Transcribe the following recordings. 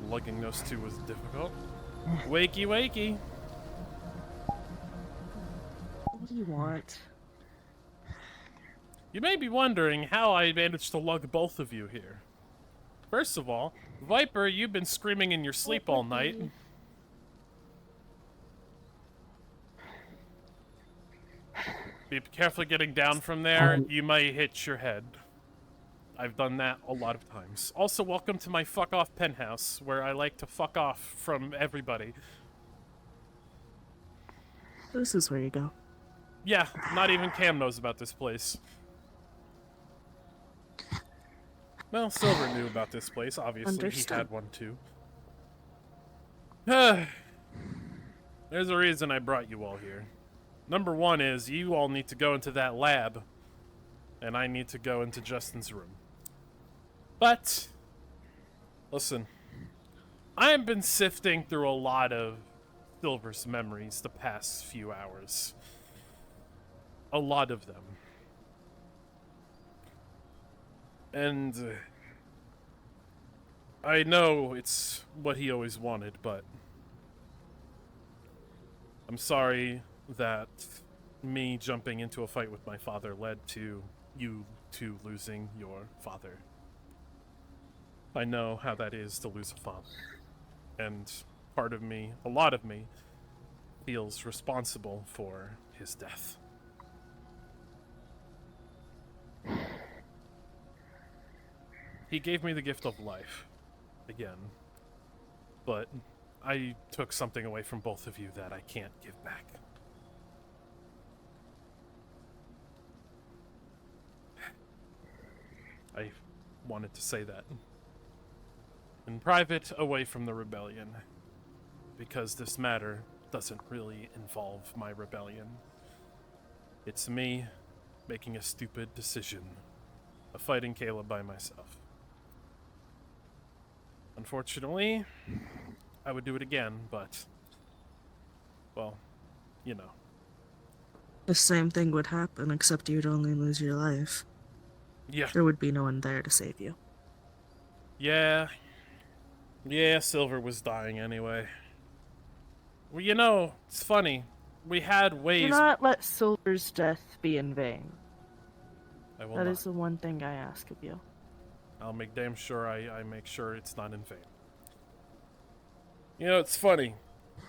Lugging those two was difficult. Wakey, wakey. What do you want? You may be wondering how I managed to lug both of you here. First of all, Viper, you've been screaming in your sleep all night. Be careful getting down from there. You might hit your head. I've done that a lot of times. Also, welcome to my fuck off penthouse, where I like to fuck off from everybody. This is where you go. Yeah, not even Cam knows about this place. Well, Silver knew about this place, obviously. Understood. He had one too. There's a reason I brought you all here. Number one is, you all need to go into that lab, and I need to go into Justin's room. But, listen, I have been sifting through a lot of Silver's memories the past few hours. A lot of them. And I know it's what he always wanted, but I'm sorry that me jumping into a fight with my father led to you two losing your father. I know how that is to lose a father. And part of me, a lot of me, feels responsible for his death. He gave me the gift of life, again, but I took something away from both of you that I can't give back. I wanted to say that. In private, away from the rebellion, because this matter doesn't really involve my rebellion. It's me making a stupid decision of fighting Caleb by myself. Unfortunately, I would do it again, but, well, you know. The same thing would happen, except you'd only lose your life. Yeah. There would be no one there to save you. Yeah, Silver was dying anyway. Well, you know, it's funny. We had ways... Do not let Silver's death be in vain. I will That not. is the one thing I ask of you. I'll make damn sure I make sure it's not in vain. You know, it's funny.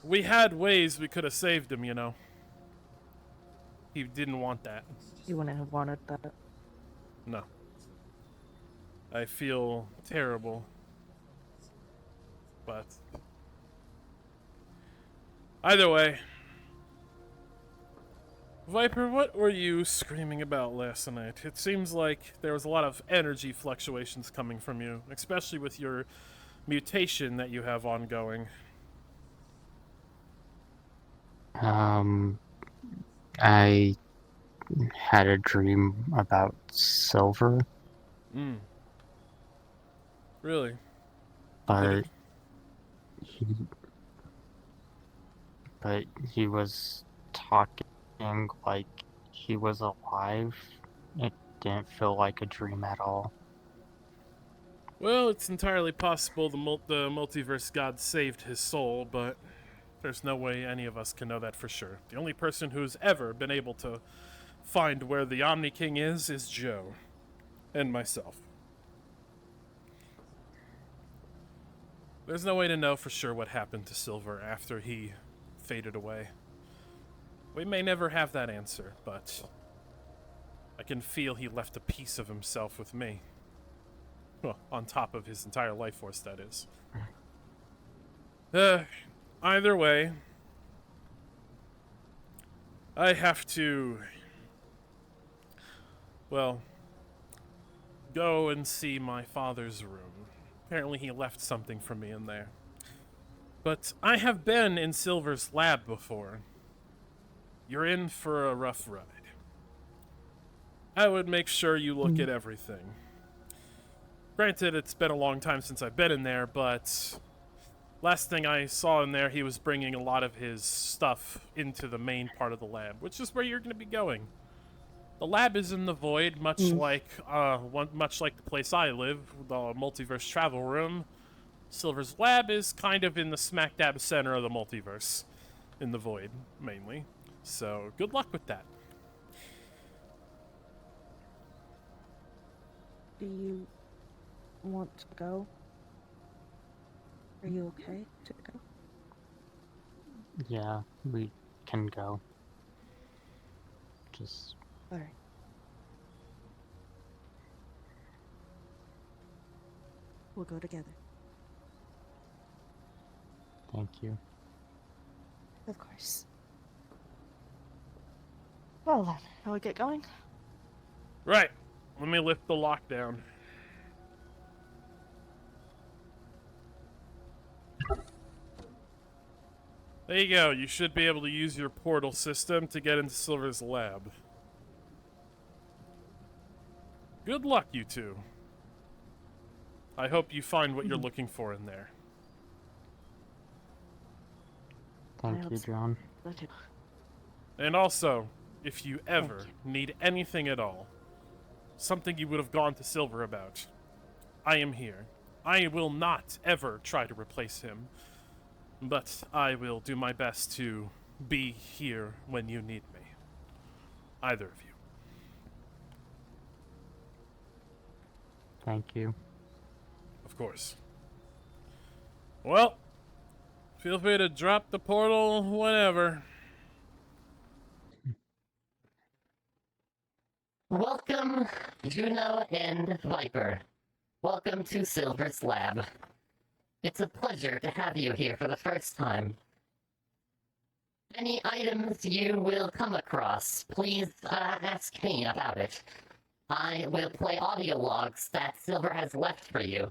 We had ways we could have saved him, you know. He didn't want that. You wouldn't have wanted that. No. I feel terrible. But... either way. Viper, what were you screaming about last night? It seems like there was a lot of energy fluctuations coming from you, especially with your mutation that you have ongoing. I had a dream about Silver. Really? But he was talking like he was alive. It didn't feel like a dream at all. Well, it's entirely possible the multiverse god saved his soul, but there's no way any of us can know that for sure. The only person who's ever been able to find where the Omni King is Joe. And myself. There's no way to know for sure what happened to Silver after he faded away. We may never have that answer, but I can feel he left a piece of himself with me. Well, on top of his entire life force, that is. Either way, I have to, well, go and see my father's room. Apparently he left something for me in there. But I have been in Silver's lab before. You're in for a rough ride. I would make sure you look at everything. Granted, it's been a long time since I've been in there, but last thing I saw in there, he was bringing a lot of his stuff into the main part of the lab, which is where you're going to be going. The lab is in the void, much like the place I live, the multiverse travel room. Silver's lab is kind of in the smack dab center of the multiverse, in the void mainly. So good luck with that. Do you want to go? Are you okay to go? Yeah, we can go. Just Alright. We'll go together. thank you. Of course. Well then, shall we get going? Right. Let me lift the lockdown. There you go. You should be able to use your portal system to get into Silver's lab. Good luck, you two. I hope you find what you're looking for in there. Thank you, John. And also, if you ever need anything at all, something you would have gone to Silver about, I am here. I will not ever try to replace him, but I will do my best to be here when you need me. Either of you. Thank you. Of course. Well, feel free to drop the portal whenever. Welcome, Juno and Viper. Welcome to Silver's lab. It's a pleasure to have you here for the first time. Any items you will come across, please ask me about it. I will play audio logs that Silver has left for you.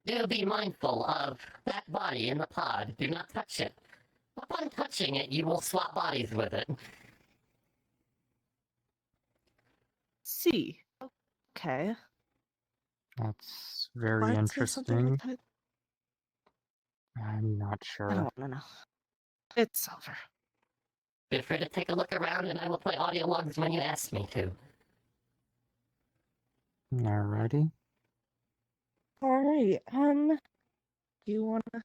Do be mindful of that body in the pod. Do not touch it. Upon touching it, you will swap bodies with it. See. Okay. That's very Why'd say something interesting. like that? I'm not I sure. don't want to know. It's Silver. Feel free to take a look around and I will play audio logs when you ask me to. Alrighty. Alright, do you wanna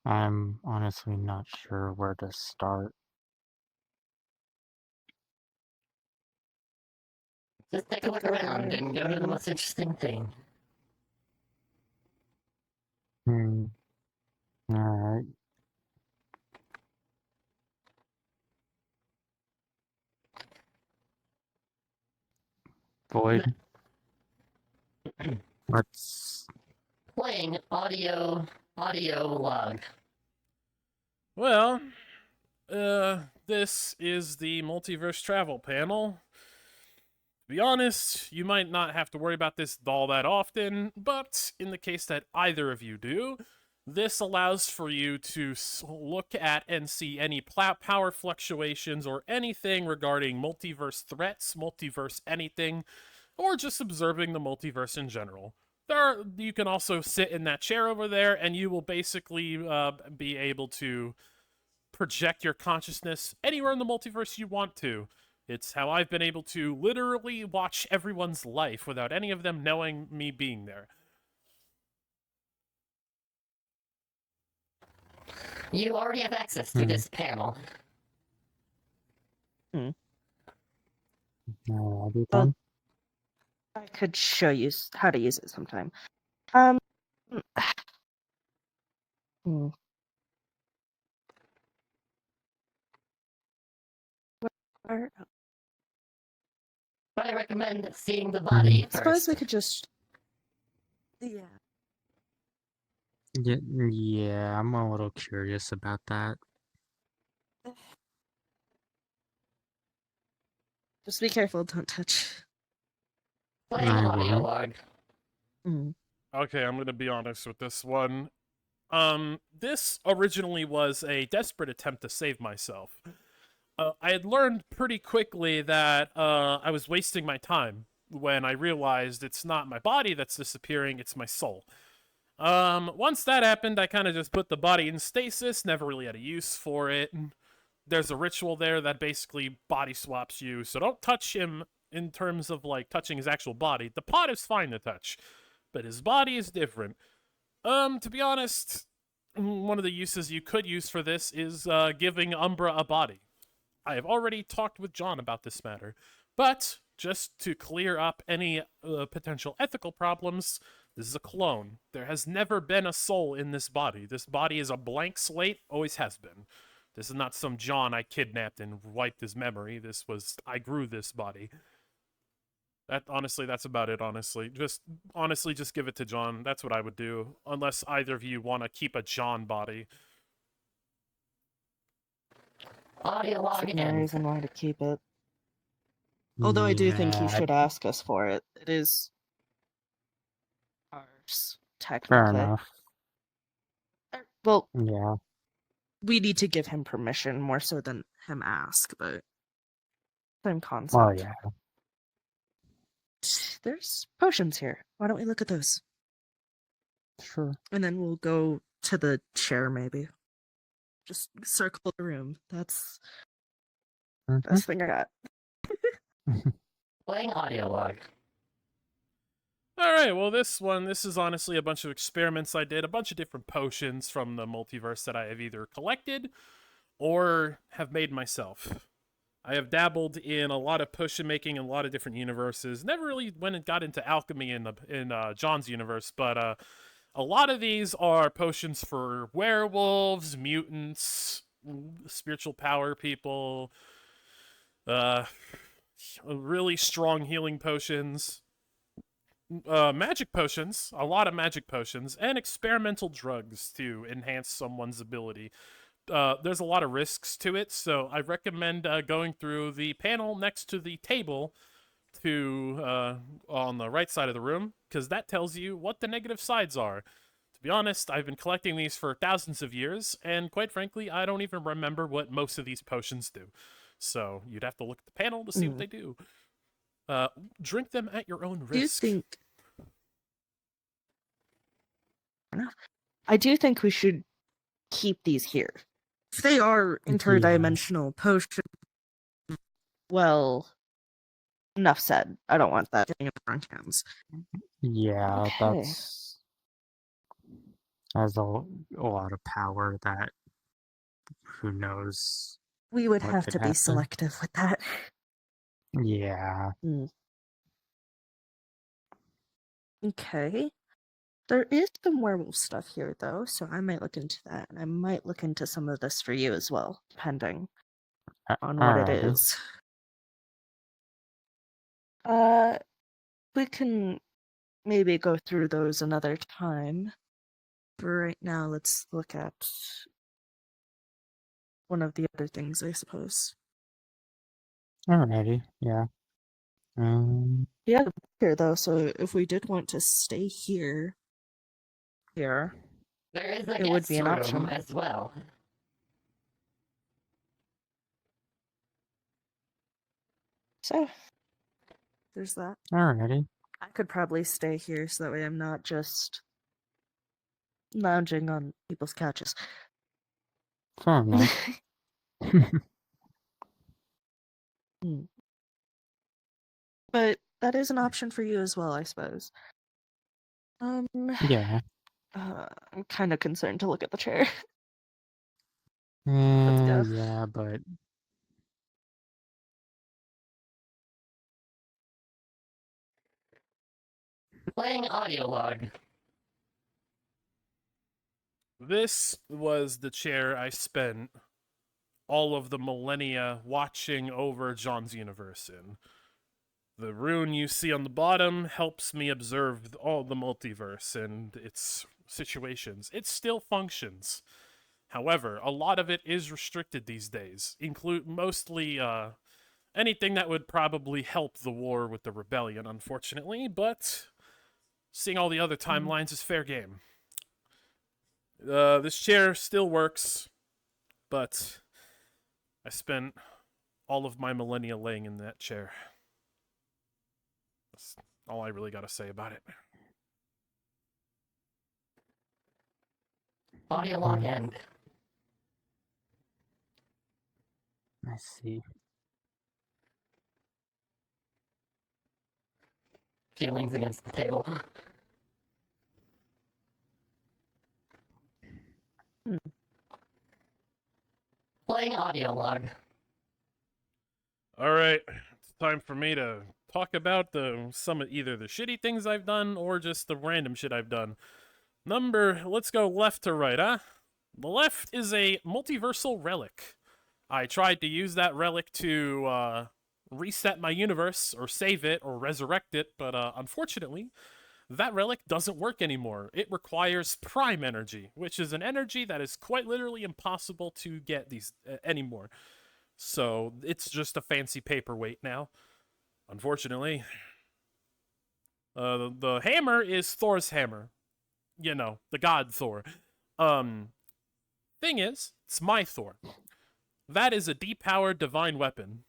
I'm honestly not sure where to start. Just take a look around and go to the most interesting thing. Alright. Void. Let's... Playing audio log. Well, this is the multiverse travel panel. To be honest, you might not have to worry about this all that often, but in the case that either of you do, this allows for you to look at and see any power fluctuations or anything regarding multiverse threats, multiverse anything, or just observing the multiverse in general. You can also sit in that chair over there, and you will basically be able to project your consciousness anywhere in the multiverse you want to. It's how I've been able to literally watch everyone's life without any of them knowing me being there. You already have access to this panel. Alrighty then. I could show you how to use it sometime. Where- But I recommend seeing the body I suppose first. we could just. Yeah. Yeah, I'm a little curious about that. Just be careful, don't touch. Playing I audio will. log. Okay, I'm gonna be honest with this one. This originally was a desperate attempt to save myself. I had learned pretty quickly that I was wasting my time when I realized it's not my body that's disappearing, it's my soul. Once that happened, I kind of just put the body in stasis, never really had a use for it. There's a ritual there that basically body swaps you, so don't touch him in terms of, like, touching his actual body. The pot is fine to touch, but his body is different. To be honest, one of the uses you could use for this is, giving Umbra a body. I have already talked with John about this matter, but just to clear up any potential ethical problems, this is a clone. There has never been a soul in this body. This body is a blank slate, always has been. This is not some John I kidnapped and wiped his memory. This was, I grew this body. That's about it, honestly. Just give it to John. That's what I would do. Unless either of you want to keep a John body. Audio log There's no in. reason why to keep it. Although I do think he Yeah, should ask us for it. It is ours, fair technically. enough. Well, Yeah. we need to give him permission more so than him ask, but same concept. Oh, yeah. There's potions here. Why don't we look at those? Sure. And then we'll go to the chair, maybe. Just circle the room. That's Mhm. best thing I got. Playing audio log. Alright, well this is honestly a bunch of experiments I did, a bunch of different potions from the multiverse that I have either collected or have made myself. I have dabbled in a lot of potion making in a lot of different universes. Never really went and got into alchemy in John's universe, but a lot of these are potions for werewolves, mutants, spiritual power people, really strong healing potions, magic potions, a lot of magic potions, and experimental drugs to enhance someone's ability. There's a lot of risks to it, so I recommend going through the panel next to the table to on the right side of the room, because that tells you what the negative sides are. To be honest, I've been collecting these for thousands of years, and quite frankly, I don't even remember what most of these potions do. So you'd have to look at the panel to see what they do. Drink them at your own Do you risk. think I do think we should keep these here. if they are interdimensional potions, Well, enough said. I don't want that. getting in the wrong hands? Yeah, Okay. has a lot of power that who knows. We would What have could to be happen? selective with that. Yeah. Okay. There is some werewolf stuff here, though, so I might look into that. And I might look into some of this for you as well, depending on what it Alrighty. is. We can maybe go through those another time. For right now, let's look at one of the other things, I suppose. Alrighty. Yeah. Yeah, Here, though, so if we did want to stay here, here. There is a It would guest be an room option. as well. So, there's that. Alrighty. I could probably stay here so that way I'm not just lounging on people's couches. Fair enough. But that is an option for you as well, I suppose. Yeah. I'm kind of concerned to look at the chair. Let's go. Yeah, but Playing audio log. This was the chair I spent all of the millennia watching over John's universe in. The rune you see on the bottom helps me observe all the multiverse and its situations. It still functions. However, a lot of it is restricted these days, include mostly anything that would probably help the war with the rebellion, unfortunately, but seeing all the other timelines is fair game. This chair still works, but I spent all of my millennia laying in that chair. That's all I really gotta say about it. Audio log end. I see. She leans against the table. Playing audio log. All right, it's time for me to talk about some of either the shitty things I've done or just the random shit I've done. Let's go left to right, huh? The left is a multiversal relic. I tried to use that relic to reset my universe or save it or resurrect it, but unfortunately, that relic doesn't work anymore. It requires prime energy, which is an energy that is quite literally impossible to get these anymore. So it's just a fancy paperweight now, unfortunately. The hammer is Thor's hammer. You know, the god Thor. Thing is, it's my Thor. That is a depowered divine weapon.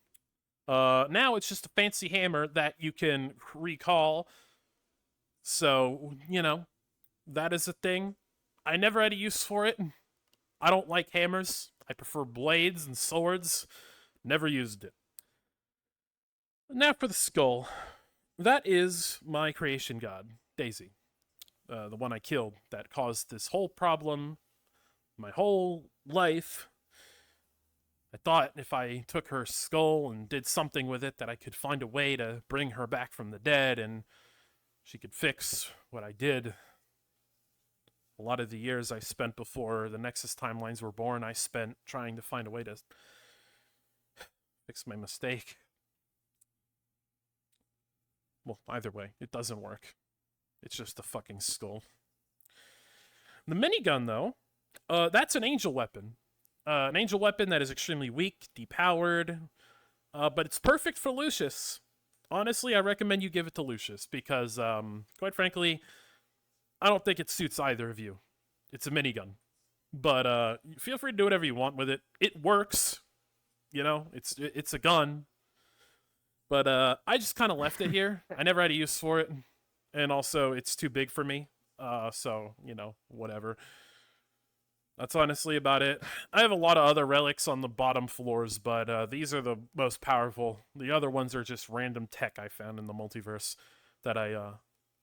Now it's just a fancy hammer that you can recall. So, you know, that is a thing. I never had a use for it. I don't like hammers. I prefer blades and swords. Never used it. Now for the skull. That is my creation god, Daisy. The one I killed that caused this whole problem my whole life. I thought if I took her skull and did something with it that I could find a way to bring her back from the dead and she could fix what I did. A lot of the years I spent before the Nexus timelines were born, I spent trying to find a way to fix my mistake. Well, either way, it doesn't work. It's just a fucking skull. The minigun, though, that's an angel weapon. An angel weapon that is extremely weak, depowered, but it's perfect for Lucius. Honestly, I recommend you give it to Lucius because, quite frankly, I don't think it suits either of you. It's a minigun. But feel free to do whatever you want with it. It works. You know, it's a gun. But I just kind of left it here. I never had a use for it. And also, it's too big for me. So, you know, whatever. That's honestly about it. I have a lot of other relics on the bottom floors, but these are the most powerful. The other ones are just random tech I found in the multiverse that I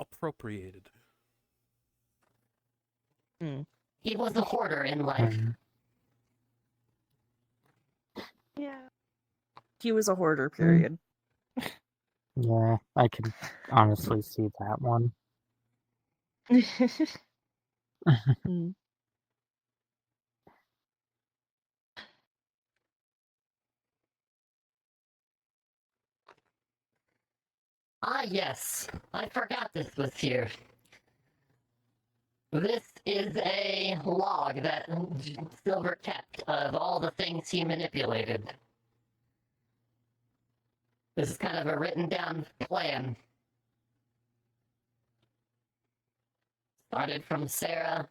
appropriated. He was a hoarder in life. Yeah. He was a hoarder, period. Yeah, I can honestly see that one. Mm. Ah, yes. I forgot this was here. This is a log that Silver kept of all the things he manipulated. This is kind of a written down plan. Started from Sarah.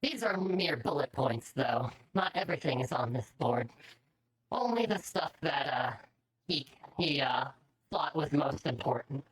These are mere bullet points, though. Not everything is on this board. Only the stuff that he thought was most important.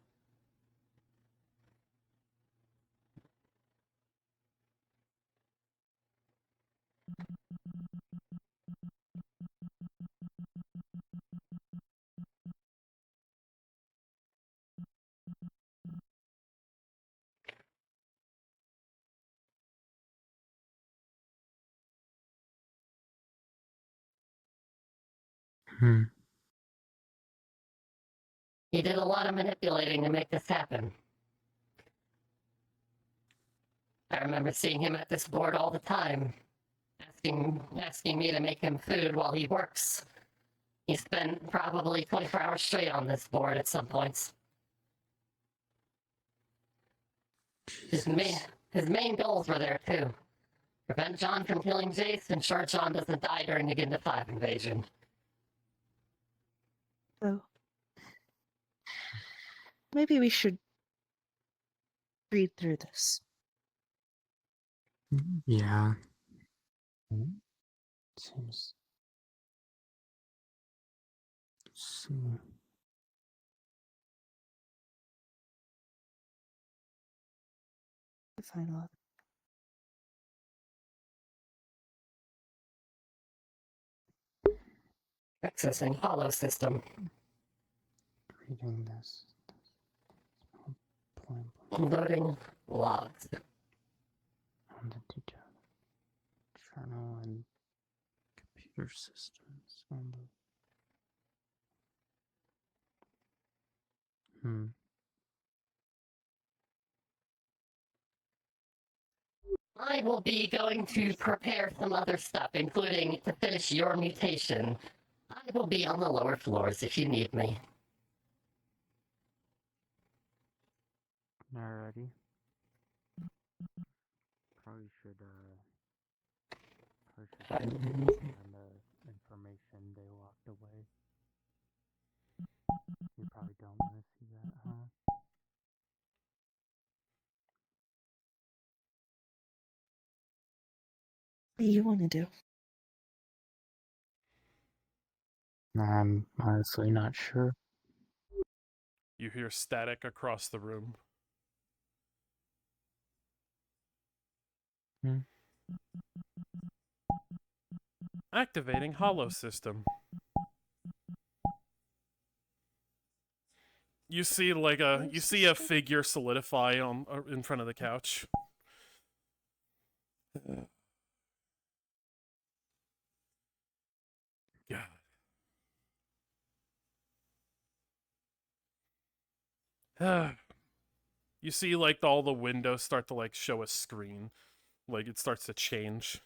Hmm. He did a lot of manipulating to make this happen. I remember seeing him at this board all the time, asking me to make him food while he works. He spent probably 24 hours straight on this board at some points. His main goals were there too. Prevent John from killing Jace, ensure John doesn't die during the Ginda 5 invasion. So maybe we should read through this. Yeah. Seems. See. The final. Accessing hollow system. Reading this. Point Loading logs. on the detail. Journal and computer systems. On the... I will be going to prepare some other stuff, including to finish your mutation. I will be on the lower floors if you need me. Alrighty. Probably should send the information they locked away. You probably don't want to see that, huh? What do you want to do? I'm honestly not sure. You hear static across the room. Activating hollow system. You see a figure solidify on in front of the couch. God. You see like all the windows start to like show a screen. Like it starts to change.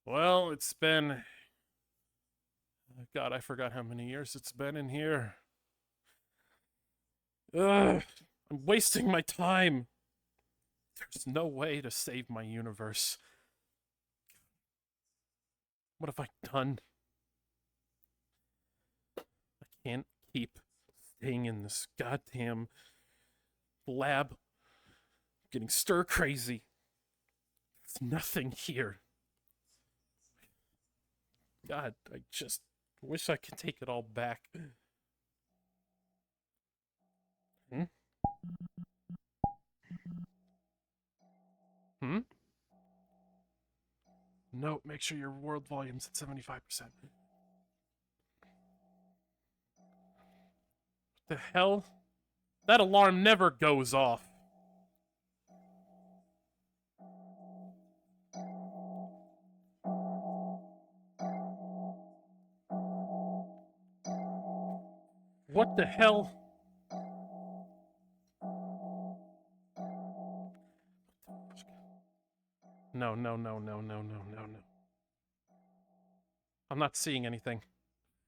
Well, it's been... God, I forgot how many years it's been in here. Ugh, I'm wasting my time. There's no way to save my universe. What have I done? I can't keep staying in this goddamn lab. I'm getting stir crazy. There's nothing here. God, I just wish I could take it all back. Hmm? Hmm? Note, make sure your world volume's at 75%. What the hell? That alarm never goes off. What the hell? No, no, no, no, no, no, no, no. I'm not seeing anything.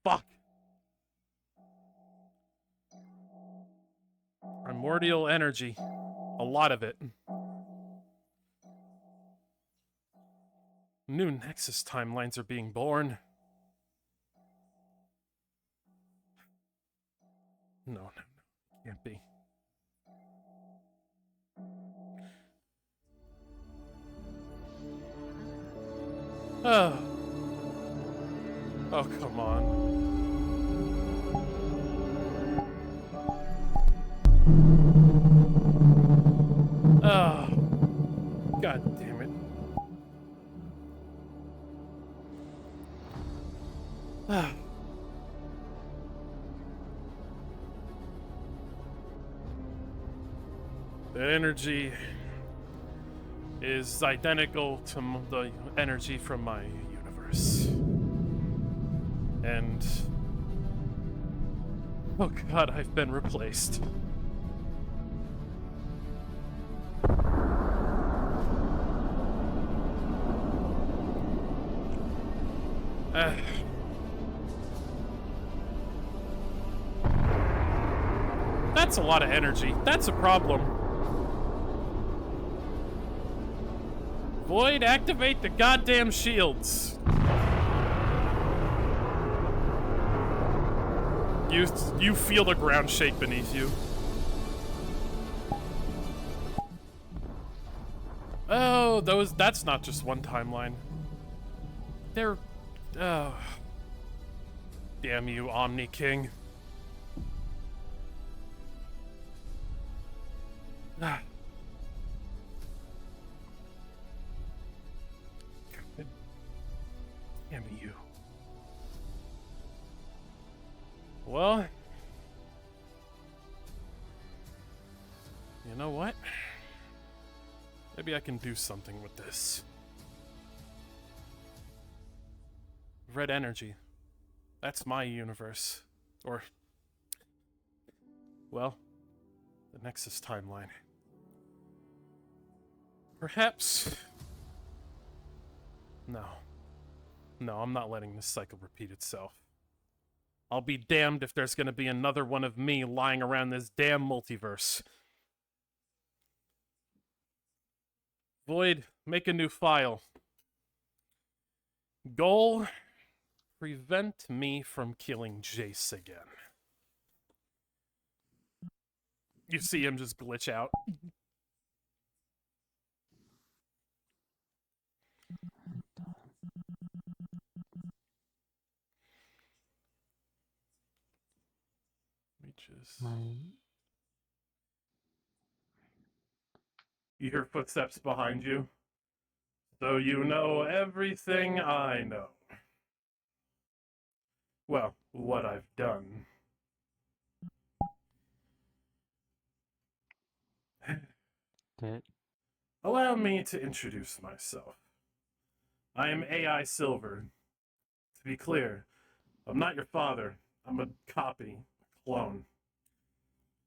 Fuck! Primordial energy. A lot of it. New Nexus timelines are being born. No, no, no. Can't be. Oh. Oh, come on. Oh. God damn it. Ah. The energy is identical to the energy from my universe. And... oh god, I've been replaced. That's a lot of energy. That's a problem. Void, activate the goddamn shields. You feel the ground shake beneath you. Oh, that's not just one timeline. They're... oh. Damn you, Omni King. Ah. Damn you. Well, you know what? Maybe I can do something with this. Red energy. That's my universe. Or, well, the Nexus timeline. Perhaps... No. No, I'm not letting this cycle repeat itself. I'll be damned if there's gonna be another one of me lying around this damn multiverse. Void, make a new file. Goal, prevent me from killing Jace again. You see him just glitch out. You hear footsteps behind you. So you know everything I know. Well, what I've done. Allow me to introduce myself. I am AI Silver. To be clear, I'm not your father. I'm a copy, a clone.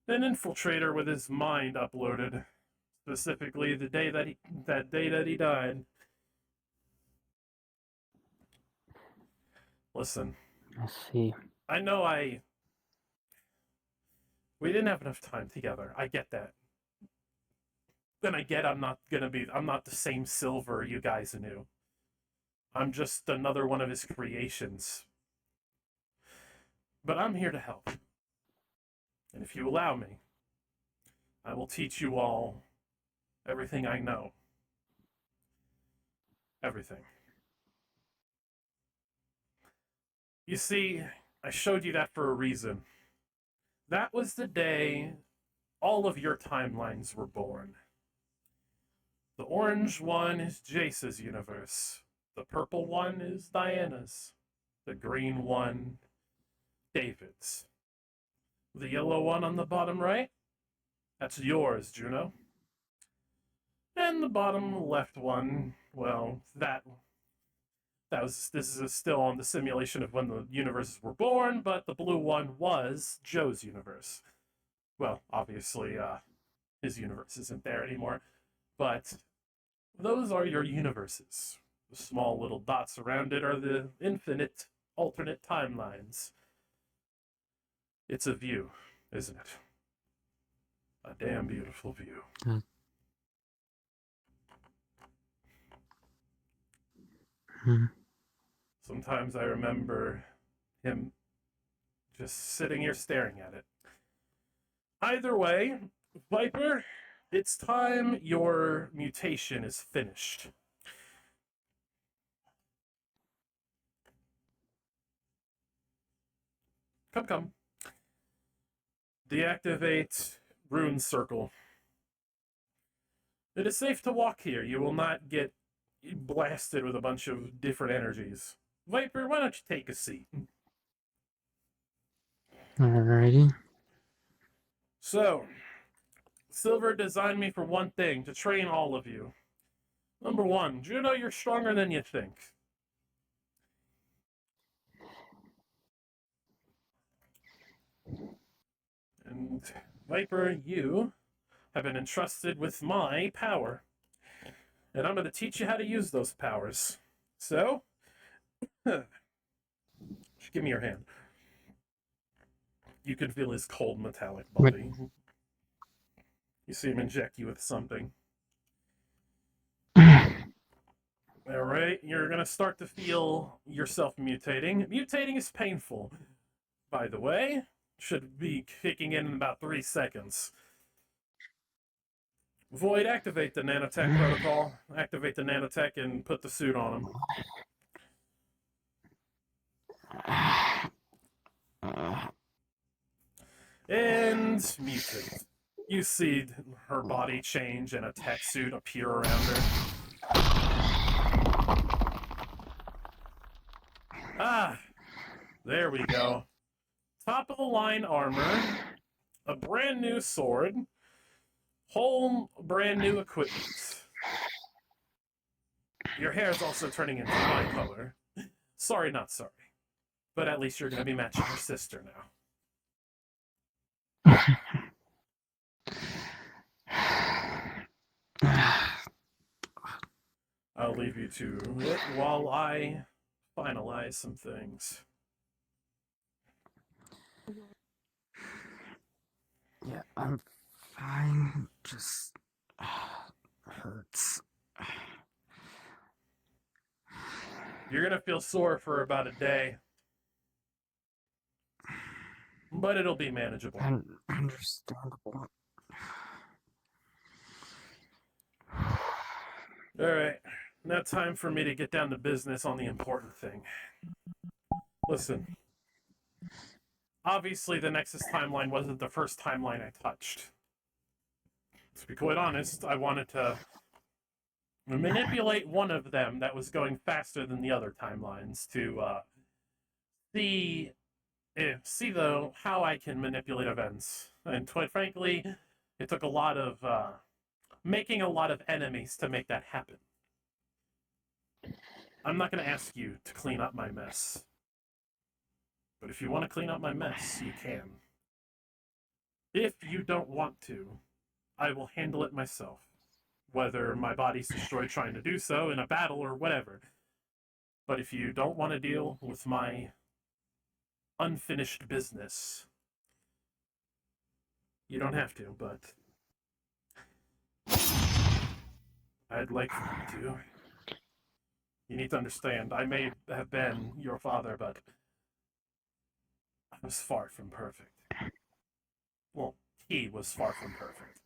An infiltrator with his mind uploaded. Specifically, the day that he died. Listen. I see. I know we didn't have enough time together. I get that. Then I get I'm not the same Silver you guys knew. I'm just another one of his creations. But I'm here to help. And if you allow me, I will teach you all everything I know. Everything. You see, I showed you that for a reason. That was the day all of your timelines were born. The orange one is Jace's universe. The purple one is Diana's. The green one, David's. The yellow one on the bottom right, that's yours, Juno. And the bottom left one, well, this is still on the simulation of when the universes were born, but the blue one was Joe's universe. Well, obviously, his universe isn't there anymore, but those are your universes. The small little dots around it are the infinite alternate timelines. It's a view, isn't it? A damn beautiful view. Sometimes I remember him just sitting here staring at it. Either way, Viper, it's time your mutation is finished. Come. Deactivate Rune Circle. It is safe to walk here. You will not get blasted with a bunch of different energies. Viper, why don't you take a seat? Alrighty. So, Silver designed me for one thing, to train all of you. Number one, Juno, you're stronger than you think. And Viper, you have been entrusted with my power. And I'm going to teach you how to use those powers. So, just give me your hand. You can feel his cold metallic body. You see him inject you with something. Alright, you're going to start to feel yourself mutating. Mutating is painful, by the way. Should be kicking in about 3 seconds. Void, activate the nanotech protocol. Activate the nanotech and put the suit on him. And mutate. You see her body change and a tech suit appear around her. Ah, there we go. top of the line armor, a brand new sword, whole brand new equipment. Your hair is also turning into my color. Sorry, not sorry. But at least you're going to be matching your sister now. I'll leave you to it while I finalize some things. Yeah, I'm fine. Just hurts. You're going to feel sore for about a day. But it'll be manageable. Understandable. Alright, now time for me to get down to business on the important thing. Listen. Obviously, the Nexus timeline wasn't the first timeline I touched. To be quite honest, I wanted to manipulate one of them that was going faster than the other timelines to see how I can manipulate events. And quite frankly, it took a lot of making a lot of enemies to make that happen. I'm not going to ask you to clean up my mess. But if you want to clean up my mess, you can. If you don't want to, I will handle it myself. Whether my body's destroyed trying to do so in a battle or whatever. But if you don't want to deal with my unfinished business, you don't have to, but I'd like for you to. You need to understand, I may have been your father, but I was far from perfect. Well, he was far from perfect.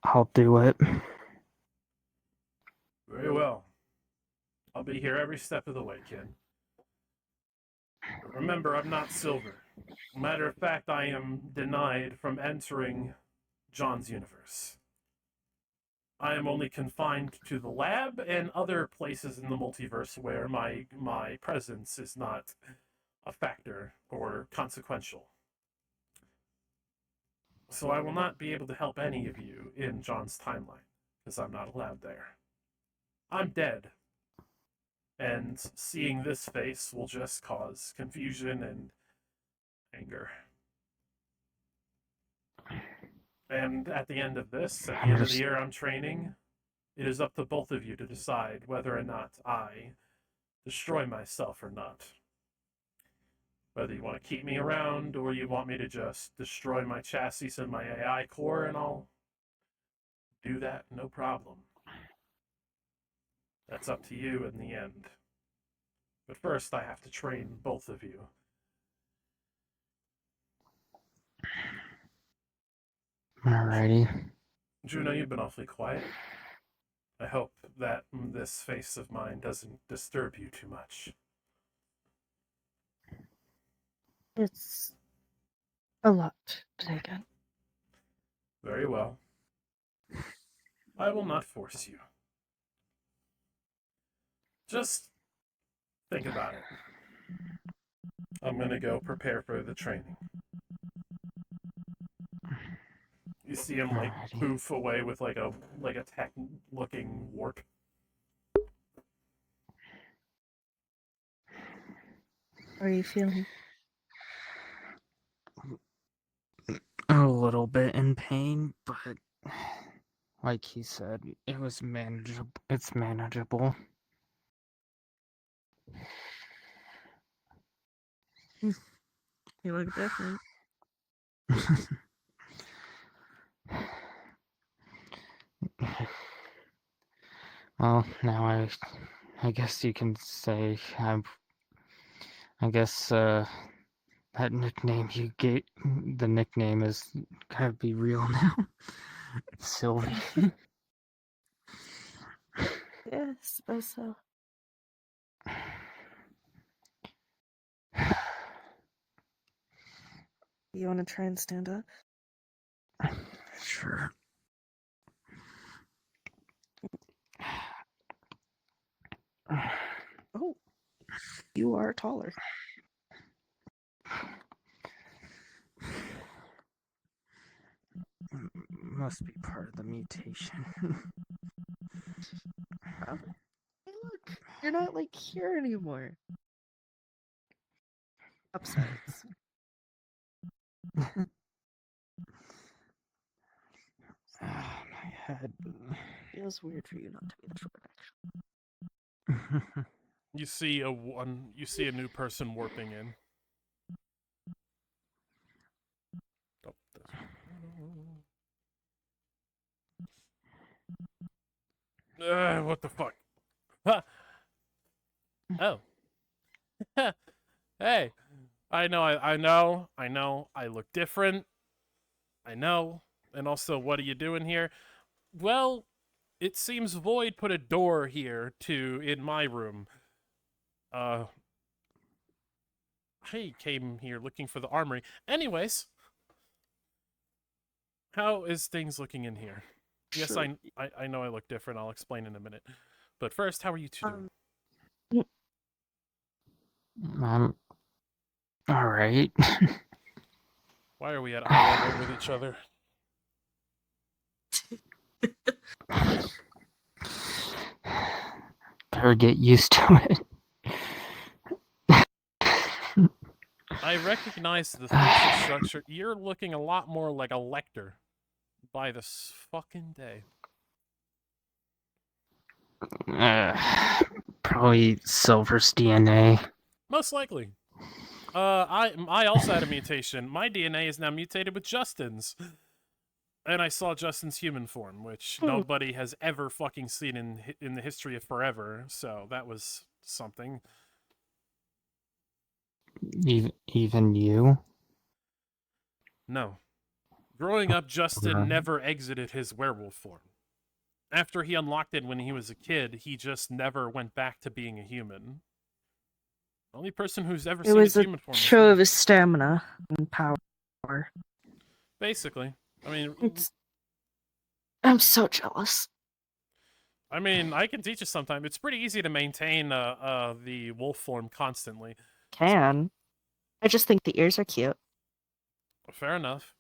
I'll do it. Very well. I'll be here every step of the way, kid. But remember, I'm not Silver. Matter of fact, I am denied from entering John's universe. I am only confined to the lab and other places in the multiverse where my presence is not a factor or consequential. So I will not be able to help any of you in John's timeline, because I'm not allowed there. I'm dead. And seeing this face will just cause confusion and anger. And at the end of this, at the end of the year I'm training, it is up to both of you to decide whether or not I destroy myself or not. Whether you want to keep me around or you want me to just destroy my chassis and my AI core, and I'll do that, no problem. That's up to you in the end. But first, I have to train both of you. Alrighty. Juno, you've been awfully quiet. I hope that this face of mine doesn't disturb you too much. It's a lot to take in. Very well. I will not force you. Just think about it. I'm gonna go prepare for the training. You see him like poof away with like a tech looking warp. How are you feeling? A little bit in pain, but like he said, it was manageable. It's manageable. You look different. Well, now I guess you can say I guess that nickname you gave, the nickname is gotta be real now. Sylvie. Yeah, I suppose so. You want to try and stand up? Sure. Oh, you are taller. Must be part of the mutation. Probably. Hey, look, you're not like here anymore. Upsides. My head. Feels weird for you not to be the short, actually. You see a new person warping in. Oh, what the fuck? Huh. Oh. Hey. I know. I look different. I know. And also, what are you doing here? Well, it seems Void put a door here in my room. He came here looking for the armory. Anyways, how is things looking in here? Yes, Sure. I know I look different. I'll explain in a minute. But first, how are you two doing? I'm alright. Why are we at eye level with each other? Better get used to it. I recognize the facial structure. You're looking a lot more like a Lecter by this fucking day. Probably Silver's DNA. Most likely. I also had a mutation. My DNA is now mutated with Justin's. And I saw Justin's human form, which nobody has ever fucking seen in the history of forever. So that was something. Even you? No. Growing up, Justin never exited his werewolf form. After he unlocked it when he was a kid, he just never went back to being a human. The only person who's ever It seen was his a human form is show me. of his stamina and power. Basically. I'm so jealous. I mean, I can teach you sometime. It's pretty easy to maintain the wolf form constantly. Can. I just think the ears are cute. Fair enough.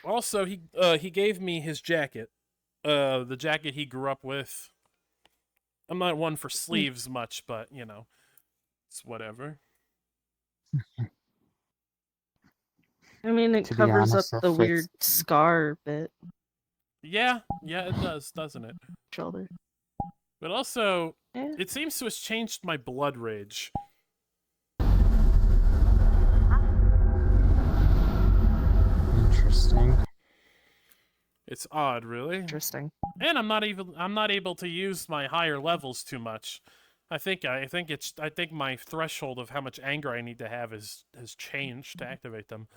Also, he gave me his jacket. The jacket he grew up with. I'm not one for sleeves much, but, you know, it's whatever. I mean, it To be covers honest, up if the it's- weird scar bit. Yeah, it does, doesn't it? Shoulder. But also, Yeah. it seems to have changed my blood rage. Interesting. It's odd, really. Interesting. And I'm not able to use my higher levels too much. I think my threshold of how much anger I need to have has changed to activate them.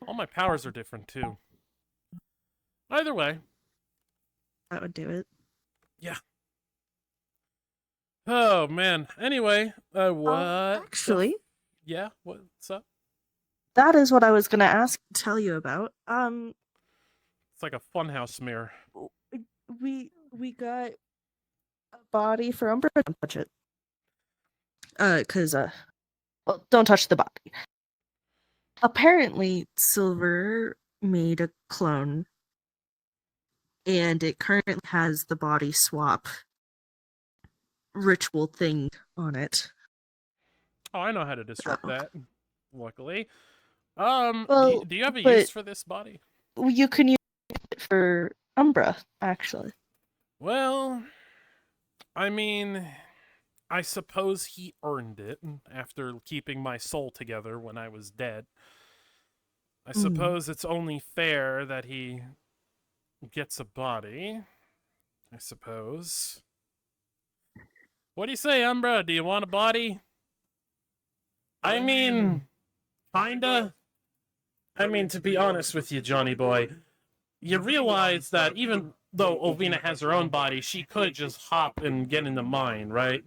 All my powers are different too. Either way. That would do it. Yeah. Oh man. Anyway, what? Actually, Yeah. What's up? that is what I was gonna tell you about. It's like a funhouse mirror. We got a body for Umbra. Don't touch it. Well, don't touch the body. Apparently, Silver made a clone, and it currently has the body swap ritual thing on it. Oh, I know how to disrupt that. Luckily. Well, do you have a but- use for this body? You can use it for Umbra, actually. Well, I mean, I suppose he earned it after keeping my soul together when I was dead. I suppose it's only fair that he gets a body. I suppose. What do you say, Umbra? Do you want a body? I mean, kinda. I mean, to be honest with you, Johnny boy, you realize that even though Ovina has her own body, she could just hop and get into mine, right?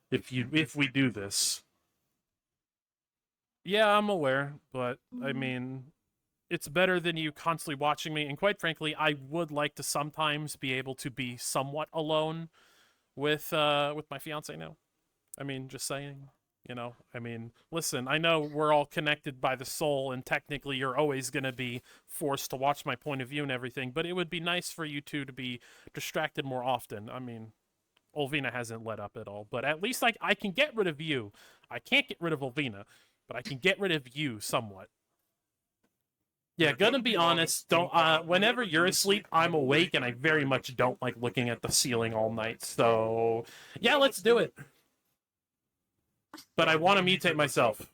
If we do this. Yeah, I'm aware, but I mean, it's better than you constantly watching me. And quite frankly, I would like to sometimes be able to be somewhat alone with my fiance now. I mean, just saying. You know, I mean, listen, I know we're all connected by the soul, and technically you're always going to be forced to watch my point of view and everything, but it would be nice for you two to be distracted more often. I mean, Olvina hasn't let up at all, but at least I can get rid of you. I can't get rid of Olvina, but I can get rid of you somewhat. Yeah, gonna be honest, don't whenever you're asleep, I'm awake, and I very much don't like looking at the ceiling all night, so yeah, let's do it. But I want to mutate myself.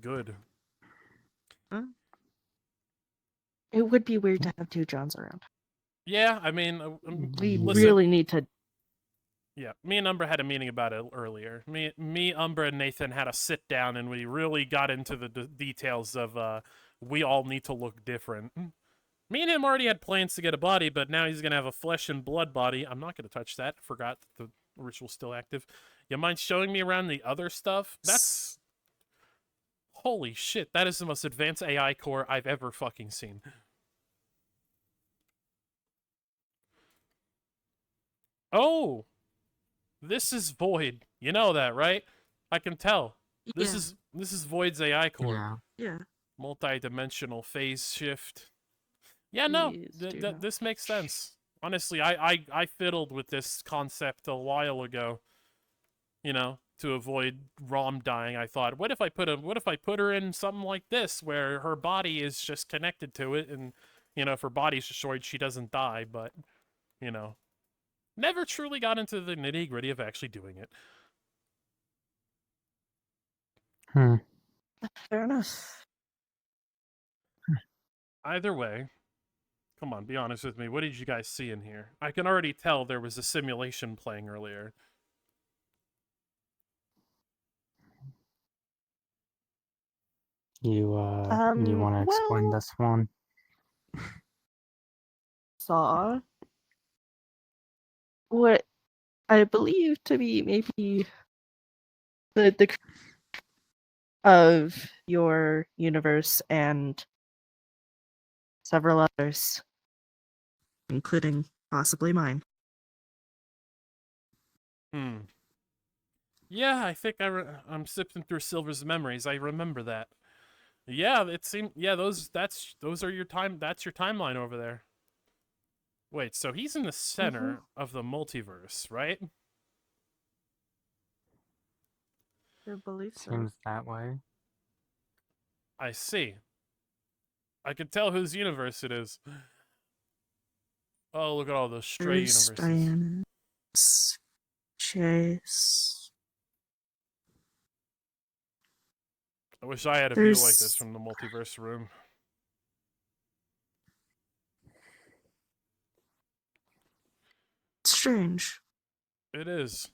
Good. It would be weird to have two Johns around. Yeah, I mean, We listen, really need to. Yeah, me and Umbra had a meeting about it earlier. Me, Umbra, and Nathan had a sit down, and we really got into the details of we all need to look different. Me and him already had plans to get a body, but now he's gonna have a flesh and blood body. I'm not gonna touch that. Forgot that the ritual's still active. You mind showing me around the other stuff? That's holy shit. That is the most advanced AI core I've ever fucking seen. Oh, this is Void. You know that, right? I can tell. This is Void's AI core. Yeah. Multi-dimensional phase shift. Yeah, no, this makes sense. Honestly, I fiddled with this concept a while ago. You know, to avoid Rom dying, I thought, what if I put her in something like this, where her body is just connected to it, and you know, if her body's destroyed, she doesn't die. But you know, never truly got into the nitty-gritty of actually doing it. Fair enough. Either way, come on, be honest with me. What did you guys see in here? I can already tell there was a simulation playing earlier. You want to explain this one? Saw what I believe to be maybe the of your universe and several others, Including possibly mine. Yeah, I think I'm sifting through Silver's memories. I remember that. Yeah, it seemed. Yeah, those are your time. That's your timeline over there. Wait, so he's in the center of the multiverse, right? I believe so. Seems that way. I see. I can tell whose universe it is. Oh, look at all those stray There's universes. Diana's, Chase. I wish I had a view like this from the multiverse room. Strange. It is.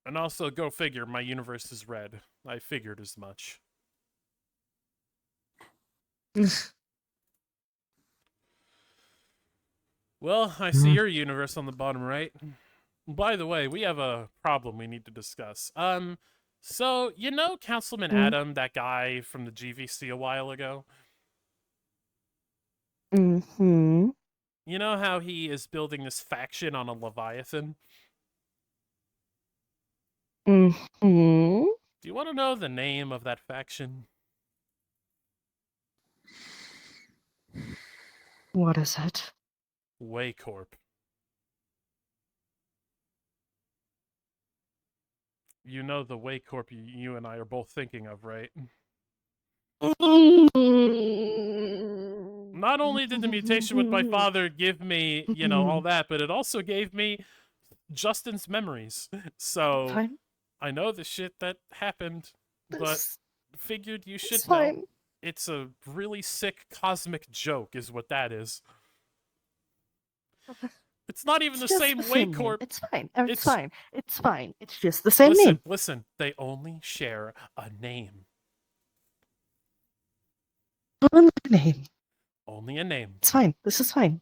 And also, go figure, my universe is red. I figured as much. Well, I see your universe on the bottom right. By the way, we have a problem we need to discuss. So, you know Councilman Adam, that guy from the GVC a while ago? Mm-hmm. You know how he is building this faction on a Leviathan? Mm-hmm. Do you want to know the name of that faction? What is it? Waycorp. You know the Waycorp you and I are both thinking of, right? Not only did the mutation with my father give me, you know, all that, but it also gave me Justin's memories. So Fine. I know the shit that happened, but figured you should fine. know. It's a really sick cosmic joke is what that is. It's not even the same Waycorp. It's fine. It's fine. It's fine. It's just the same name. Listen, they only share a name. Only a name. Only a name. It's fine. This is fine.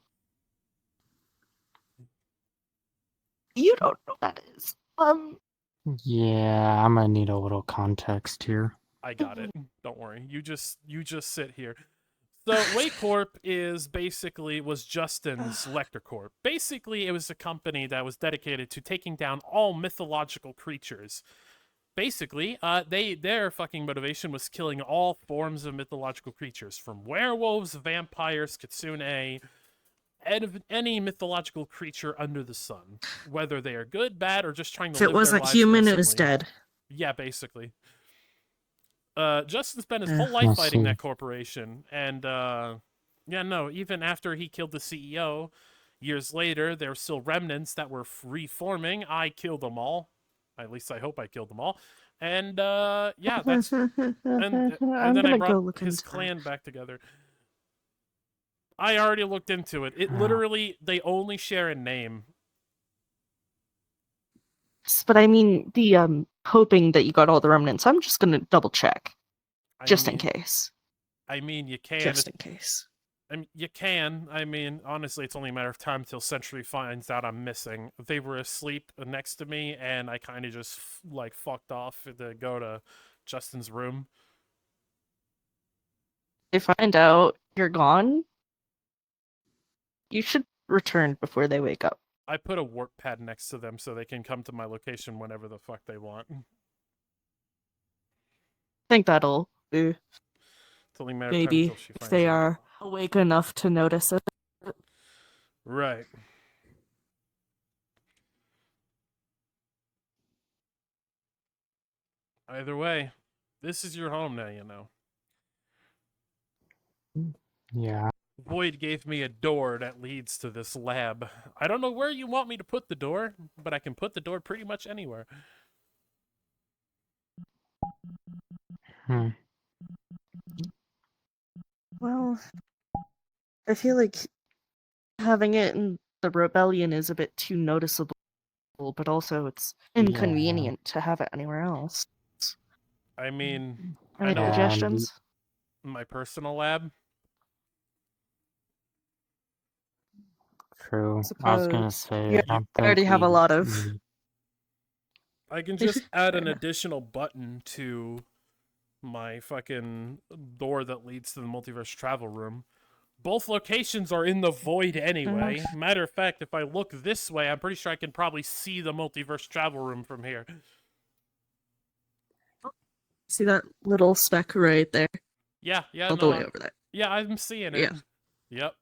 You don't know what that is. Yeah, I'm gonna need a little context here. I got it. Don't worry. You just sit here. So Waycorp was Justin's Lecter Corp. Basically, it was a company that was dedicated to taking down all mythological creatures. Basically, their fucking motivation was killing all forms of mythological creatures, from werewolves, vampires, kitsune, any mythological creature under the sun, whether they are good, bad, or just trying to If live it their wasn't lives human, it was innocently. dead. Yeah, basically. Justin spent his Yeah. whole life I fighting see. that corporation, and yeah, no, even after he killed the CEO, years later, there were still remnants that were reforming. I killed them all. At least I hope I killed them all. And yeah, that's and I'm then I gonna brought go look his into clan back together. I already looked into it. It literally, they only share a name. that. But I mean, the hoping that you got all the remnants. I'm just gonna double check, just in case. I mean, you can. Just in case. I mean, you can. I mean, honestly, it's only a matter of time till Century finds out I'm missing. They were asleep next to me, and I kind of just like fucked off to go to Justin's room. They find out you're gone. You should return before they wake up. I put a warp pad next to them so they can come to my location whenever the fuck they want. I think that'll do. It's only a matter of time Maybe until she if finds they out. are awake enough to notice it. Right. Either way, this is your home now, you know. Yeah. Void gave me a door that leads to this lab. I don't know where you want me to put the door, but I can put the door pretty much anywhere. Hmm. Well, I feel like having it in the rebellion is a bit too noticeable, but also it's inconvenient to have it anywhere else. I mean, Any I know suggestions? my personal lab. True. I was gonna Suppose say, you I don't think already have a we lot of. need- I can just add an Fair enough. additional button to my fucking door that leads to the multiverse travel room. Both locations are in the void anyway. Matter of fact, if I look this way, I'm pretty sure I can probably see the multiverse travel room from here. See that little speck right there? Yeah, All the way over there. Yeah, I'm seeing it. Yeah. Yep.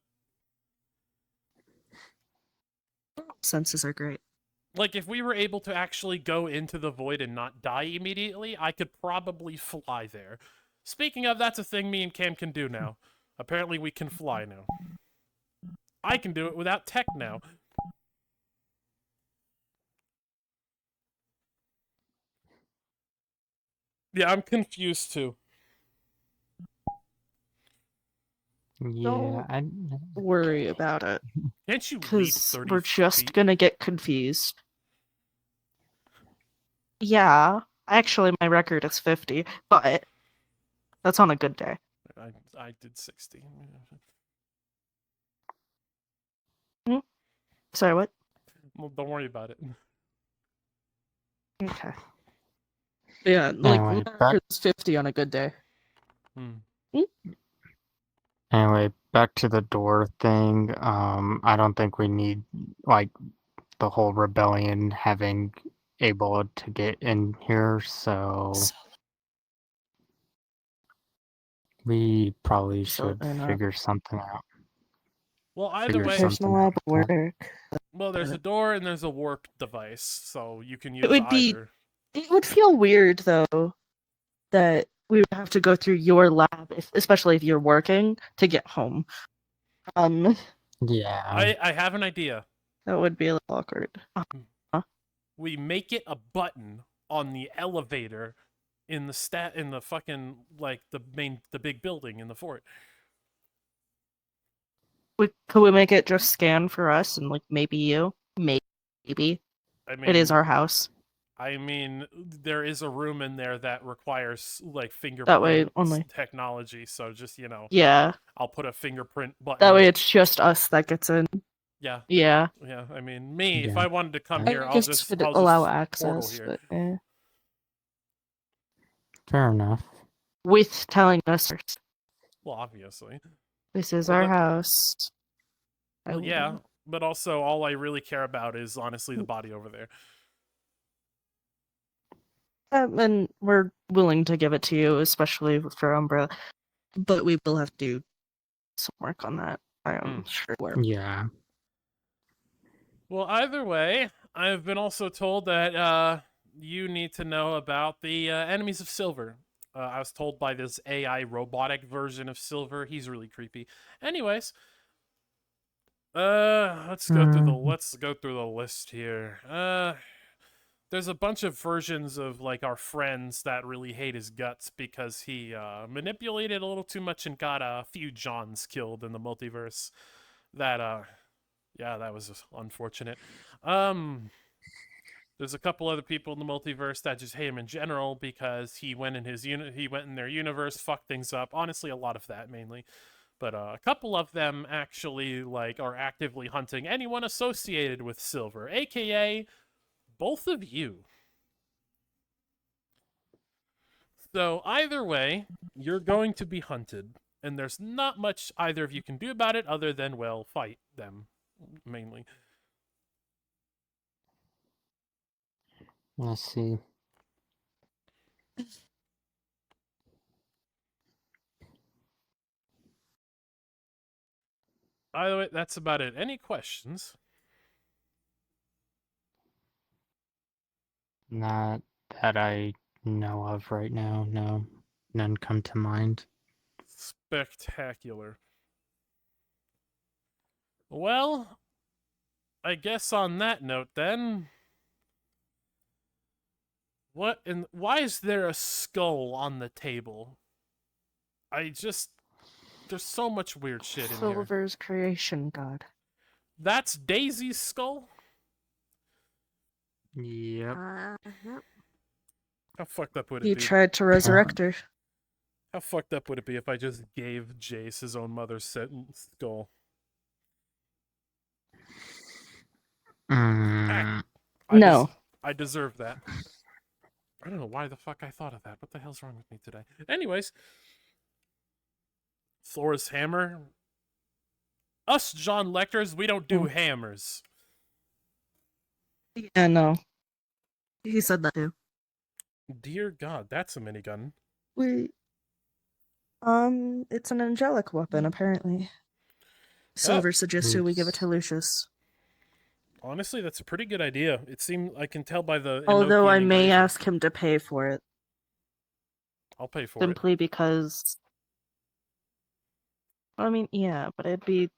Senses are great. Like, if we were able to actually go into the void and not die immediately, I could probably fly there. Speaking of, that's a thing me and Cam can do now. Apparently, we can fly now. I can do it without tech now. Yeah, I'm confused too. Yeah, Worry about it, Can't you leap because 30 we're just feet? gonna get confused. Yeah, actually, my record is 50, but that's on a good day. I did 60. Sorry, what? Well, don't worry about it. Okay. Yeah, like Anyway, my back- record is 50 on a good day. Anyway, back to the door thing. I don't think we need like the whole rebellion having able to get in here, so we probably should Absolutely not. figure something out. Well, either Figure way, something Personal lab out with that. work. well, there's a door and there's a warp device, so you can use It would be- either. It would feel weird, though, that we would have to go through your lab, especially if you're working, to get home. Yeah. I have an idea. That would be a little awkward. We make it a button on the elevator in the fucking like the big building in the fort. Could we make it just scan for us and like maybe you? Maybe. I mean, It is our house. I mean, there is a room in there that requires like fingerprint That way only. technology. So just Yeah. I'll put a fingerprint button. That way it's just us that gets in. Yeah. Yeah. Yeah. I mean, me. If Yeah. I wanted to come I here, I'll guess just would I'll allow just portal access, here. but Fair enough. with telling us first. Well, obviously. This is Well, our but- house. Well, And- yeah, but also all I really care about is honestly the body over there. And we're willing to give it to you, especially for Umbra. But we will have to do some work on that. I am sure. Yeah. Well, either way, I've been also told that you need to know about the enemies of Silver. I was told by this AI robotic version of Silver. He's really creepy. Anyways, let's go through the list here. There's a bunch of versions of like our friends that really hate his guts because he manipulated a little too much and got a few Johns killed in the multiverse. Yeah, that was unfortunate. There's a couple other people in the multiverse that just hate him in general because he went in their universe, fucked things up. Honestly, a lot of that mainly. But a couple of them actually like are actively hunting anyone associated with Silver, aka both of you. So either way, you're going to be hunted, and there's not much either of you can do about it other than, well, fight them, mainly. Let's see. By the way, that's about it. Any questions? Not that I know of right now. No, none come to mind. Spectacular. Well, I guess on that note then, why is there a skull on the table? There's so much weird shit in here. Silver's creation god. That's Daisy's skull? Yep. How fucked up would it He be? tried to resurrect her. How fucked up would it be if I just gave Jace his own mother's skull? Mm, No. I deserve that. I don't know why the fuck I thought of that. What the hell's wrong with me today? Anyways, Thor's hammer. Us John Lectors, we don't do hammers. Yeah, no. He said that too. Dear God, that's a minigun. It's an angelic weapon, apparently. Silver suggested we give it Oops. to Lucius. Honestly, that's a pretty good idea. It seemed I can tell by the Although I Enochian may engraving. ask him to pay for it, I'll pay for it. simply because. I mean, yeah, but it'd be.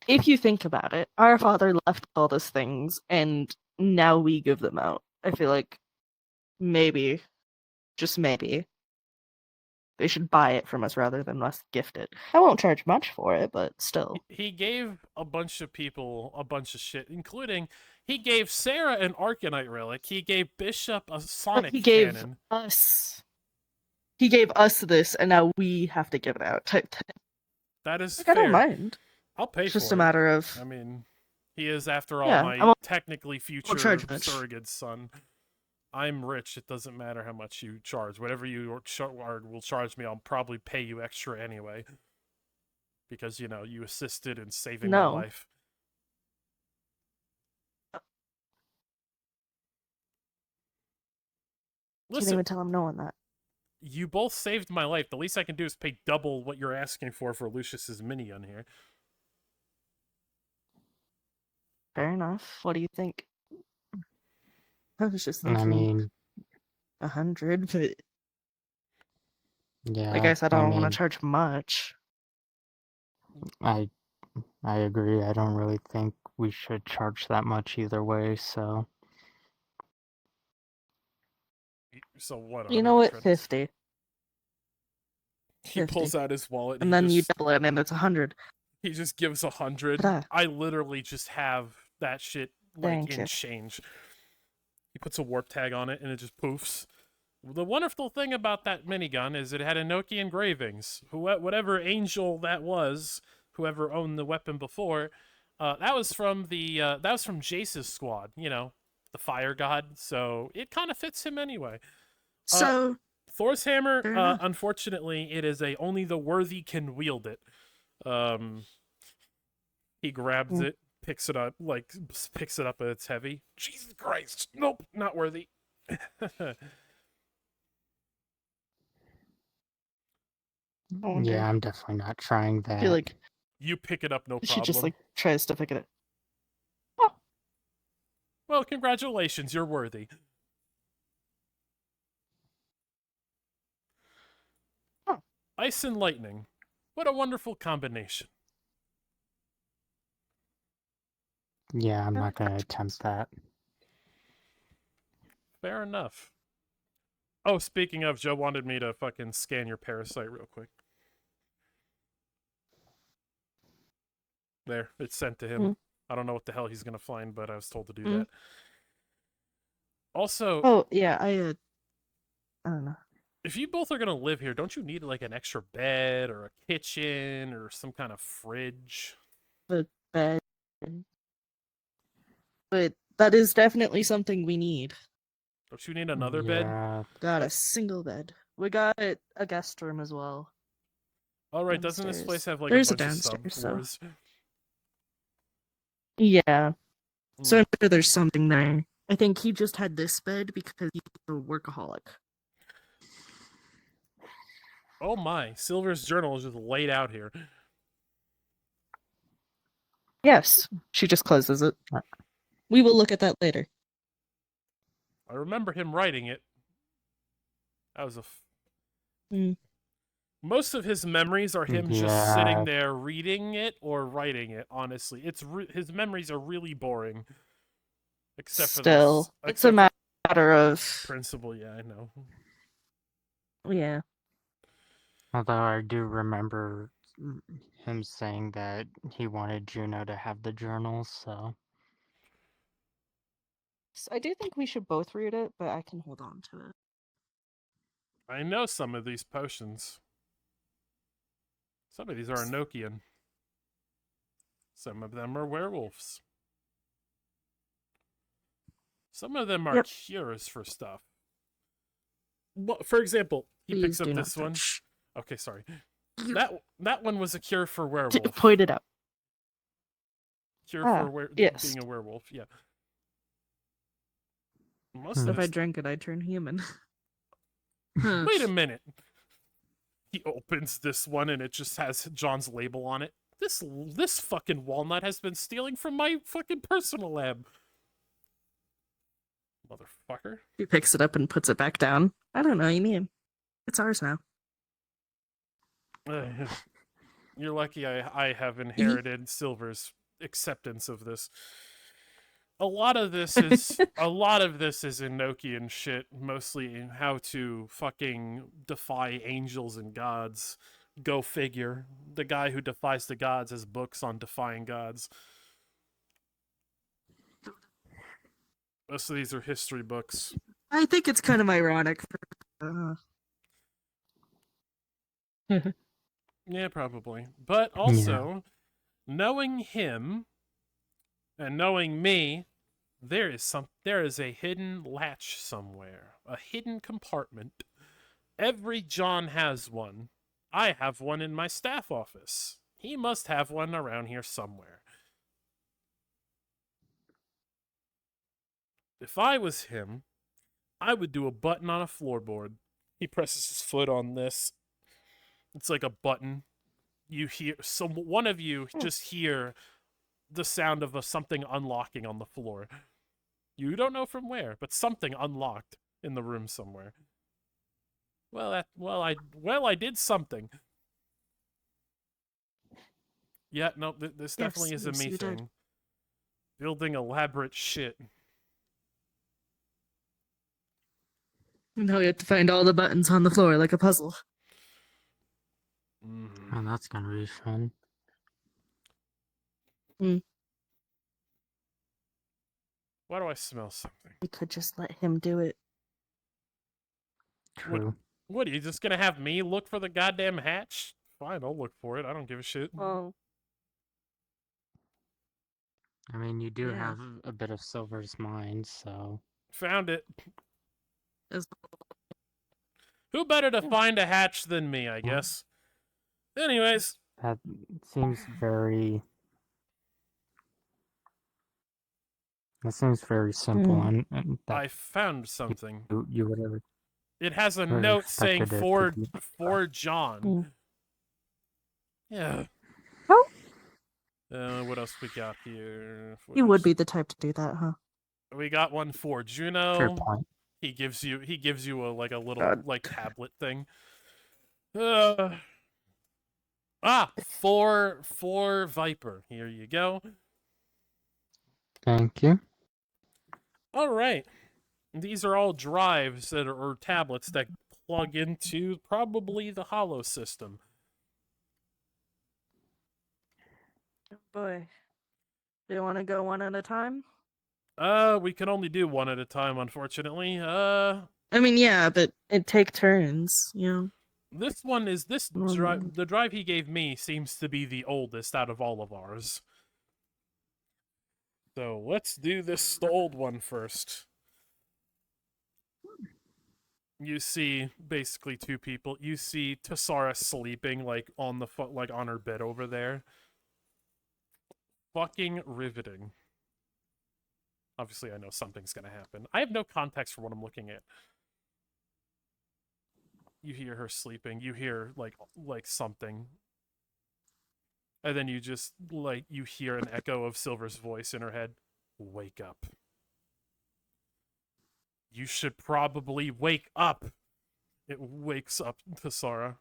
If you think about it, our father left all those things, and now we give them out. I feel like maybe, just maybe, they should buy it from us rather than us gift it. I won't charge much for it, but still. He gave a bunch of people a bunch of shit, including he gave Sarah an Arcanite relic. He gave Bishop a Sonic But he gave cannon. us. He gave us this, and now we have to give it out. Type thing. That is Like, fair. I don't mind. I'll pay It's for just it. a matter of. I mean, he is, after all, Yeah, my I won't- technically future charge much. surrogate son. I'm rich. It doesn't matter how much you charge. Whatever you will charge me, I'll probably pay you extra anyway. Because, you know, you assisted in saving my No. life. Can't Listen, even tell him no on that. you both saved my life. The least I can do is pay double what you're asking for Lucius's minigun here. Fair enough. What do you think? I was just I thinking mean, 100, but yeah. like I said, I don't mean, want to charge much. I agree. I don't really think we should charge that much either way. So So what? You know 100 what? credits? 50. He pulls out his wallet And then you just, double it, and then it's 100. he just gives 100. Ta-da. I literally just have that shit like Thank in you. change. He puts a warp tag on it and it just poofs. The wonderful thing about that minigun is it had Enochi engravings. Whatever angel that was, whoever owned the weapon before, that was from Jace's squad. You know, the fire god. So it kind of fits him anyway. So Thor's hammer, fair enough. unfortunately, it is only the worthy can wield it. He grabs it, picks it up, and it's heavy. Jesus Christ! Nope, not worthy. I wonder. Yeah, I'm definitely not trying I that. feel like You pick it up, no she problem. just like tries to pick it up. Well, congratulations, you're worthy. Oh. Ice and lightning. What a wonderful combination. Yeah, I'm not gonna attempt that. Fair enough. Oh, speaking of, Joe wanted me to fucking scan your parasite real quick. There, it's sent to him. Mm. I don't know what the hell he's gonna find, but I was told to do Mm. that. Also, Oh yeah, I don't know. if you both are gonna live here, don't you need like an extra bed or a kitchen or some kind of fridge? The bed, but that is definitely something we need. Don't you need another bed? Yeah, Got a single bed. We got a guest room as well. All right, doesn't this place Downstairs. have like There's a a bunch of downstairs, so- subfloors? Yeah. So Hmm. I'm sure there's something there. I think he just had this bed because he's a workaholic. Oh my, Silver's journal is just laid out here. Yes. She just closes it. We will look at that later. I remember him writing it. That was Mm. Most of his memories are him just Yeah. sitting there reading it or writing it. Honestly, his memories are really boring. Except for Still, this. it's a Except for matter of principle. Yeah, I know. yeah. although I do remember him saying that he wanted Juno to have the journals, so So I do think we should both read it, but I can hold on to it. I know some of these potions. Some of these are Enochian. Some of them are werewolves. Some of them are Yep. cures for stuff. Well, for example, he Please picks up do not this one. touch. Okay, sorry. That one was a cure for werewolf. Point it out. Cure Ah, for yes. being a werewolf. Yeah. Most Hmm. of If I this. drank it, I'd turn human. Wait a minute. He opens this one and it just has John's label on it. This fucking walnut has been stealing from my fucking personal lab. Motherfucker. He picks it up and puts it back down. I don't know what you mean. It's ours now. You're lucky I have inherited Silver's acceptance of this. A lot of this is Enochian shit, mostly how to fucking defy angels and gods. Go figure. The guy who defies the gods has books on defying gods. Most of these are history books. I think it's kind of ironic. Yeah, probably. But also, knowing him and knowing me, there is a hidden latch somewhere, a hidden compartment. Every John has one. I have one in my staff office. He must have one around here somewhere. If I was him, I would do a button on a floorboard. He presses his foot on this. It's like a button. You hear one of you just hear the sound of something unlocking on the floor. You don't know from where, but something unlocked in the room somewhere. I did something. Yeah, no, this definitely is a me you did. thing. Building elaborate shit. Now we have to find all the buttons on the floor like a puzzle. Mm. oh, that's gonna be fun. Why do I smell something? We could just let him do it. True. What, are you just gonna have me look for the goddamn hatch? Fine, I'll look for it. I don't give a shit. Oh. I mean, you do Yeah. have a bit of Silver's mind, so Found it. As Who better to find a hatch than me, I guess. Anyways, That seems very. That seems very simple, and that I found something. you would have It has a would have note saying expected it to be. for John. Mm. Yeah. Oh. What else we got here? You would be the type to do that, huh? We got one for Fair Juno. point. He gives you a little God. like tablet thing. For Viper. Here you go. Thank you. All right. These are all drives that are, or tablets that plug into probably the Hollow system. Oh boy. Do you want to go one at a time? We can only do one at a time, unfortunately. I mean, yeah, but it'd take turns, you know? This one is this Mm. drive. The drive he gave me seems to be the oldest out of all of ours. So let's do this old one first. You see basically two people. You see Tassara sleeping like on the like on her bed over there. Fucking riveting. Obviously, I know something's gonna happen. I have no context for what I'm looking at. You hear her sleeping. You hear like something. And then you just like you hear an echo of Silver's voice in her head. Wake up. You should probably wake up. It wakes up Tassara.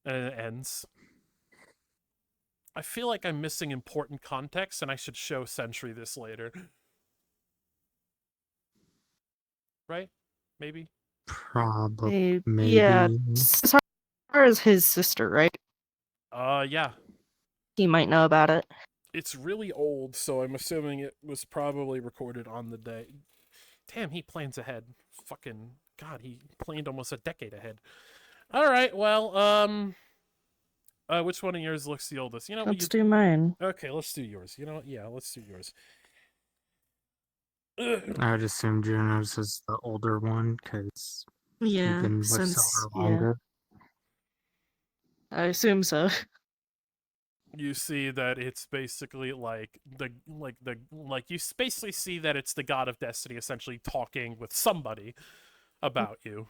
And it ends. I feel like I'm missing important context and I should show Sentry this later. Right? Maybe? Probably. Yeah. Maybe. Sarah is his sister, right? Yeah. He might know about it. It's really old, so I'm assuming it was probably recorded on the day. Damn, he plans ahead. Fucking God, he planned almost a decade ahead. Alright, well, which one of yours looks the oldest? You know what? Let's do mine. Okay, let's do yours. You know what? Yeah, let's do yours. Ugh. I would assume Juno's is the older one because Yeah, you've been with since Silver yeah. longer. I assume so. You see that it's basically like you basically see that it's the god of destiny essentially talking with somebody about you.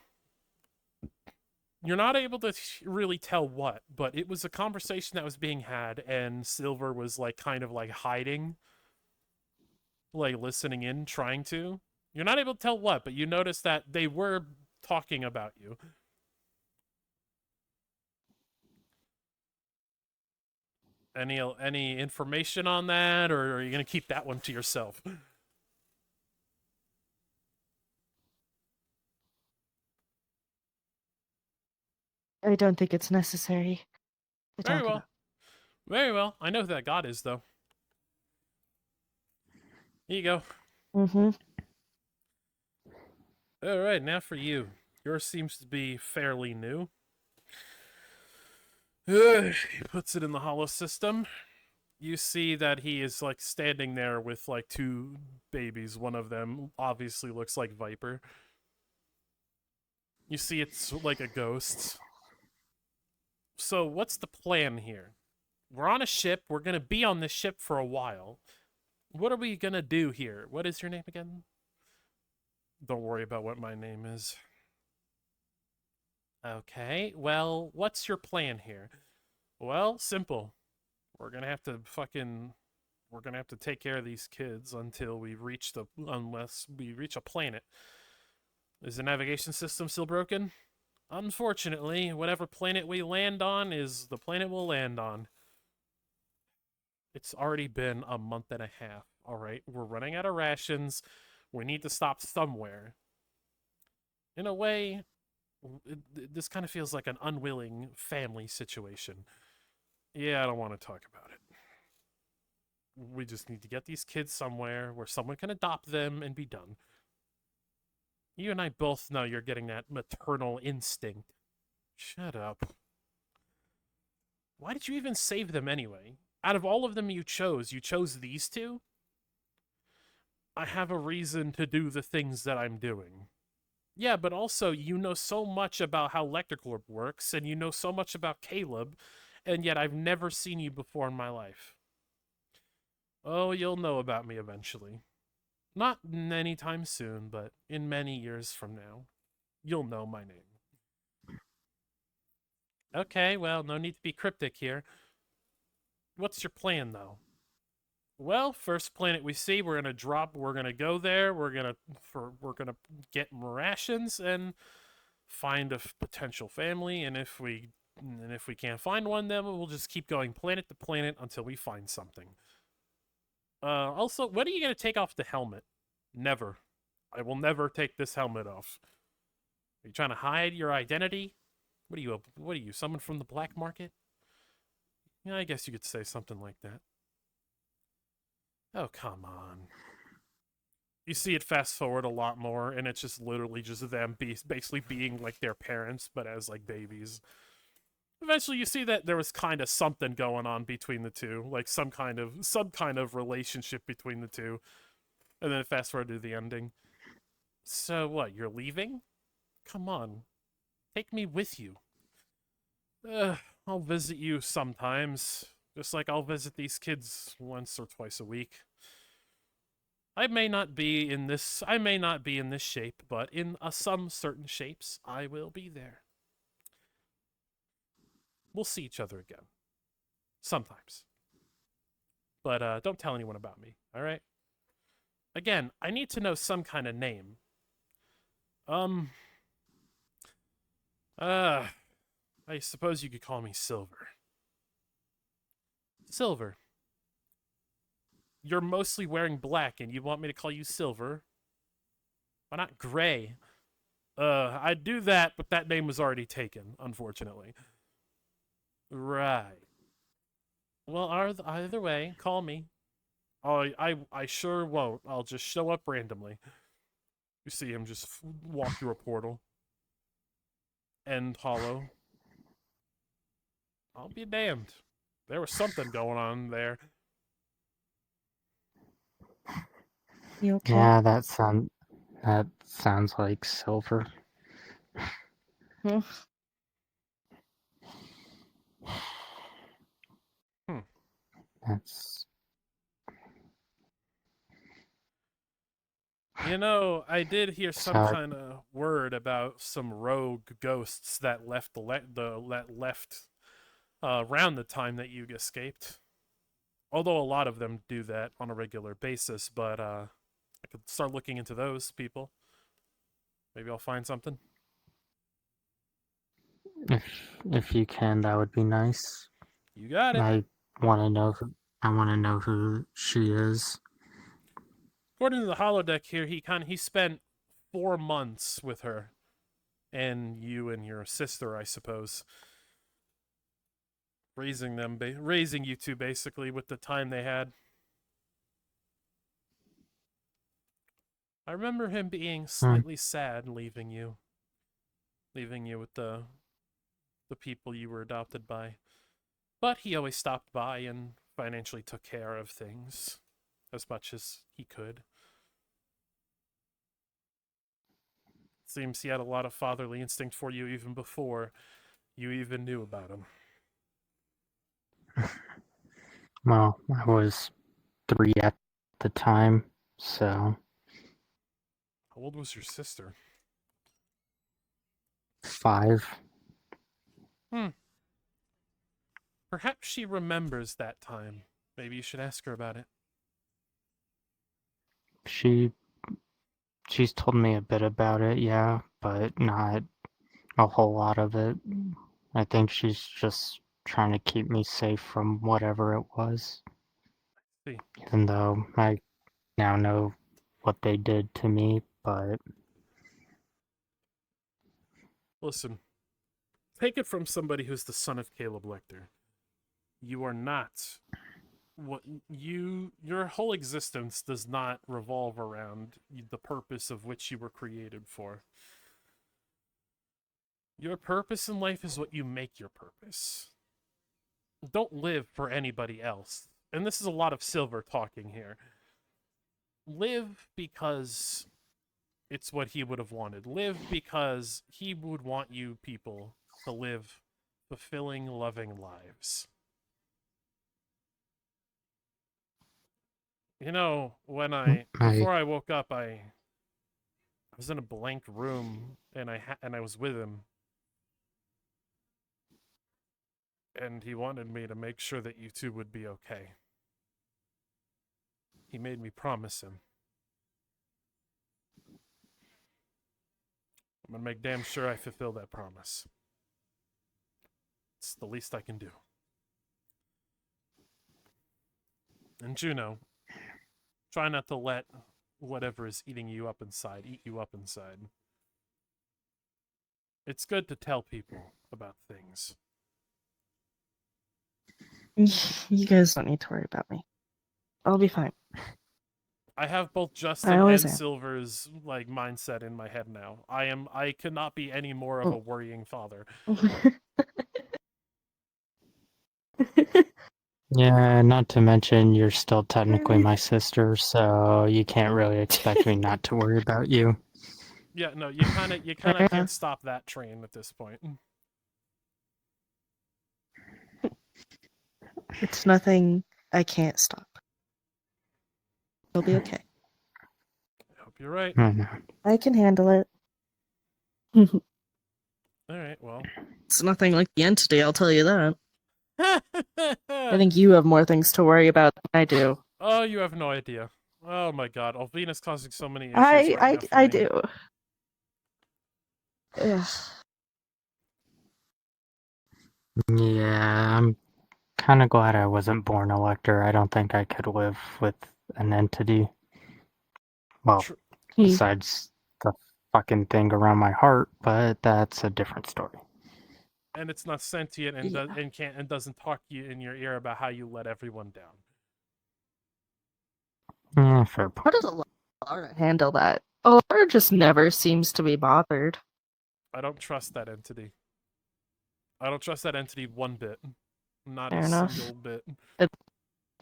You're not able to really tell what, but it was a conversation that was being had, and Silver was like kind of like hiding, like listening in, trying to. You're not able to tell what, but you notice that they were talking about you. Any information on that, or are you gonna keep that one to yourself? I don't think it's necessary to Very talk well. about. Very well. I know who that god is, though. Here you go. Mm-hmm. All right, now for you. Yours seems to be fairly new. He puts it in the hollow system. You see that he is like standing there with like two babies. One of them obviously looks like Viper. You see it's like a ghost. So what's the plan here? We're on a ship. We're going to be on this ship for a while. What are we going to do here? What is your name again? Don't worry about what my name is. Okay, well, what's your plan here? Well, simple. We're gonna have to take care of these kids until we reach unless we reach a planet. Is the navigation system still broken? Unfortunately, whatever planet we land on is the planet we'll land on. It's already been a month and a half, alright? We're running out of rations. We need to stop somewhere. In a way, this kind of feels like an unwilling family situation. Yeah, I don't want to talk about it. We just need to get these kids somewhere where someone can adopt them and be done. You and I both know you're getting that maternal instinct. Shut up. Why did you even save them anyway? Out of all of them you chose these two? I have a reason to do the things that I'm doing. Yeah, but also you know so much about how electrical works, and you know so much about Caleb, and yet I've never seen you before in my life. Oh, you'll know about me eventually. Not anytime soon, but in many years from now, you'll know my name. Okay, well, no need to be cryptic here. What's your plan, though? Well, first planet we see, we're gonna drop. We're gonna go there. We're gonna get rations and find a potential family. And if we can't find one, then we'll just keep going planet to planet until we find something. Also, when are you gonna take off the helmet? Never. I will never take this helmet off. Are you trying to hide your identity? What are you, someone from the black market? Yeah, I guess you could say something like that. Oh, come on. You see it fast forward a lot more, and it's just literally just them basically being like their parents, but as like babies. Eventually, you see that there was kind of something going on between the two, like some kind of relationship between the two, and then fast forward to the ending. So what? You're leaving? Come on, take me with you. I'll visit you sometimes, just like I'll visit these kids once or twice a week. I may not be in this shape, but in some certain shapes, I will be there. We'll see each other again. Sometimes. But don't tell anyone about me, alright? Again, I need to know some kind of name. Um, I suppose you could call me Silver. Silver. You're mostly wearing black, and you want me to call you Silver? Why not Gray? I'd do that, but that name was already taken, unfortunately. Right. Well, either way, call me. I sure won't. I'll just show up randomly. You see him just walk through a portal. End hollow. I'll be damned. There was something going on there. You okay? Yeah, that sounds like Silver. Hmm. That's You know, I did hear some so. kind of word about some rogue ghosts that left around the time that you escaped. Although a lot of them do that on a regular basis, but I could start looking into those people. Maybe I'll find something. If you can, that would be nice. You got it. I want to know. I want to know who she is. According to the holodeck here, he spent 4 months with her, and you and your sister, I suppose, raising you two basically with the time they had. I remember him being slightly sad leaving you with the people you were adopted by. But he always stopped by and financially took care of things as much as he could. Seems he had a lot of fatherly instinct for you even before you even knew about him. Well, I was 3 at the time, so How old was your sister? 5. Perhaps she remembers that time. Maybe you should ask her about it. She's told me a bit about it, yeah, but not a whole lot of it. I think she's just trying to keep me safe from whatever it was. See. Even though I now know what they did to me, but Listen, take it from somebody who's the son of Caleb Lecter. You are not your whole existence does not revolve around the purpose of which you were created for. Your purpose in life is what you make your purpose. Don't live for anybody else. And this is a lot of Silver talking here. Live because it's what he would have wanted. Live because he would want you people to live fulfilling, loving lives. You know, before I woke up, I was in a blank room, and I was with him, and he wanted me to make sure that you two would be okay. He made me promise him. I'm gonna make damn sure I fulfill that promise. It's the least I can do. And Juno, try not to let whatever is eating you up inside eat you up inside. It's good to tell people about things. You guys don't need to worry about me. I'll be fine. I have both I Justin always and am. Silver's like mindset in my head now. I could not be any more of a worrying father. Yeah, not to mention you're still technically my sister, so you can't really expect me not to worry about you. Yeah, no, you kind of can't stop that train at this point. It's nothing I can't stop. It'll be okay. I hope you're right. I can handle it. All right, well. It's nothing like the entity, I'll tell you that. I think you have more things to worry about than I do. Oh, you have no idea. Oh my god, Alvina's causing so many issues right now for I me. do. Ugh. Yeah, I'm kind of glad I wasn't born Elector. I don't think I could live with an entity. Well, besides the fucking thing around my heart, but that's a different story. And it's not sentient and Yeah. and doesn't talk you in your ear about how you let everyone down. Yeah, fair How point. does Alara handle that? Alara just never seems to be bothered. I don't trust that entity. I don't trust that entity one bit. Not Fair a enough. single bit.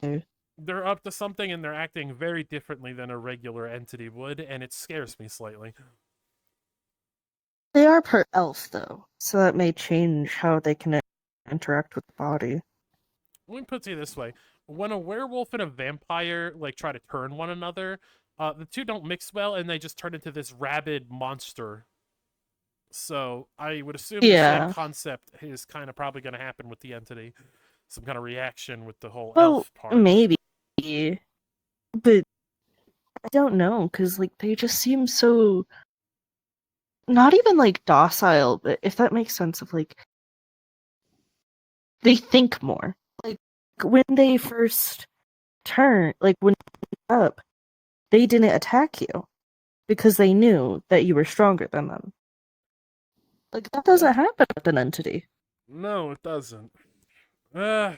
Okay. They're up to something and they're acting very differently than a regular entity would, and it scares me slightly. They are part elf, though, so that may change how they can interact with the body. Let me put it this way. When a werewolf and a vampire like try to turn one another, the two don't mix well and they just turn into this rabid monster. So I would assume the same concept is kind of probably going to happen with the entity. Some kind of reaction with the whole elf part. Maybe, but I don't know, because like they just seem so not even like docile, but if that makes sense of like they think more. Like when they first turn, like when up, they didn't attack you because they knew that you were stronger than them. Like that doesn't happen with an entity. No, it doesn't. I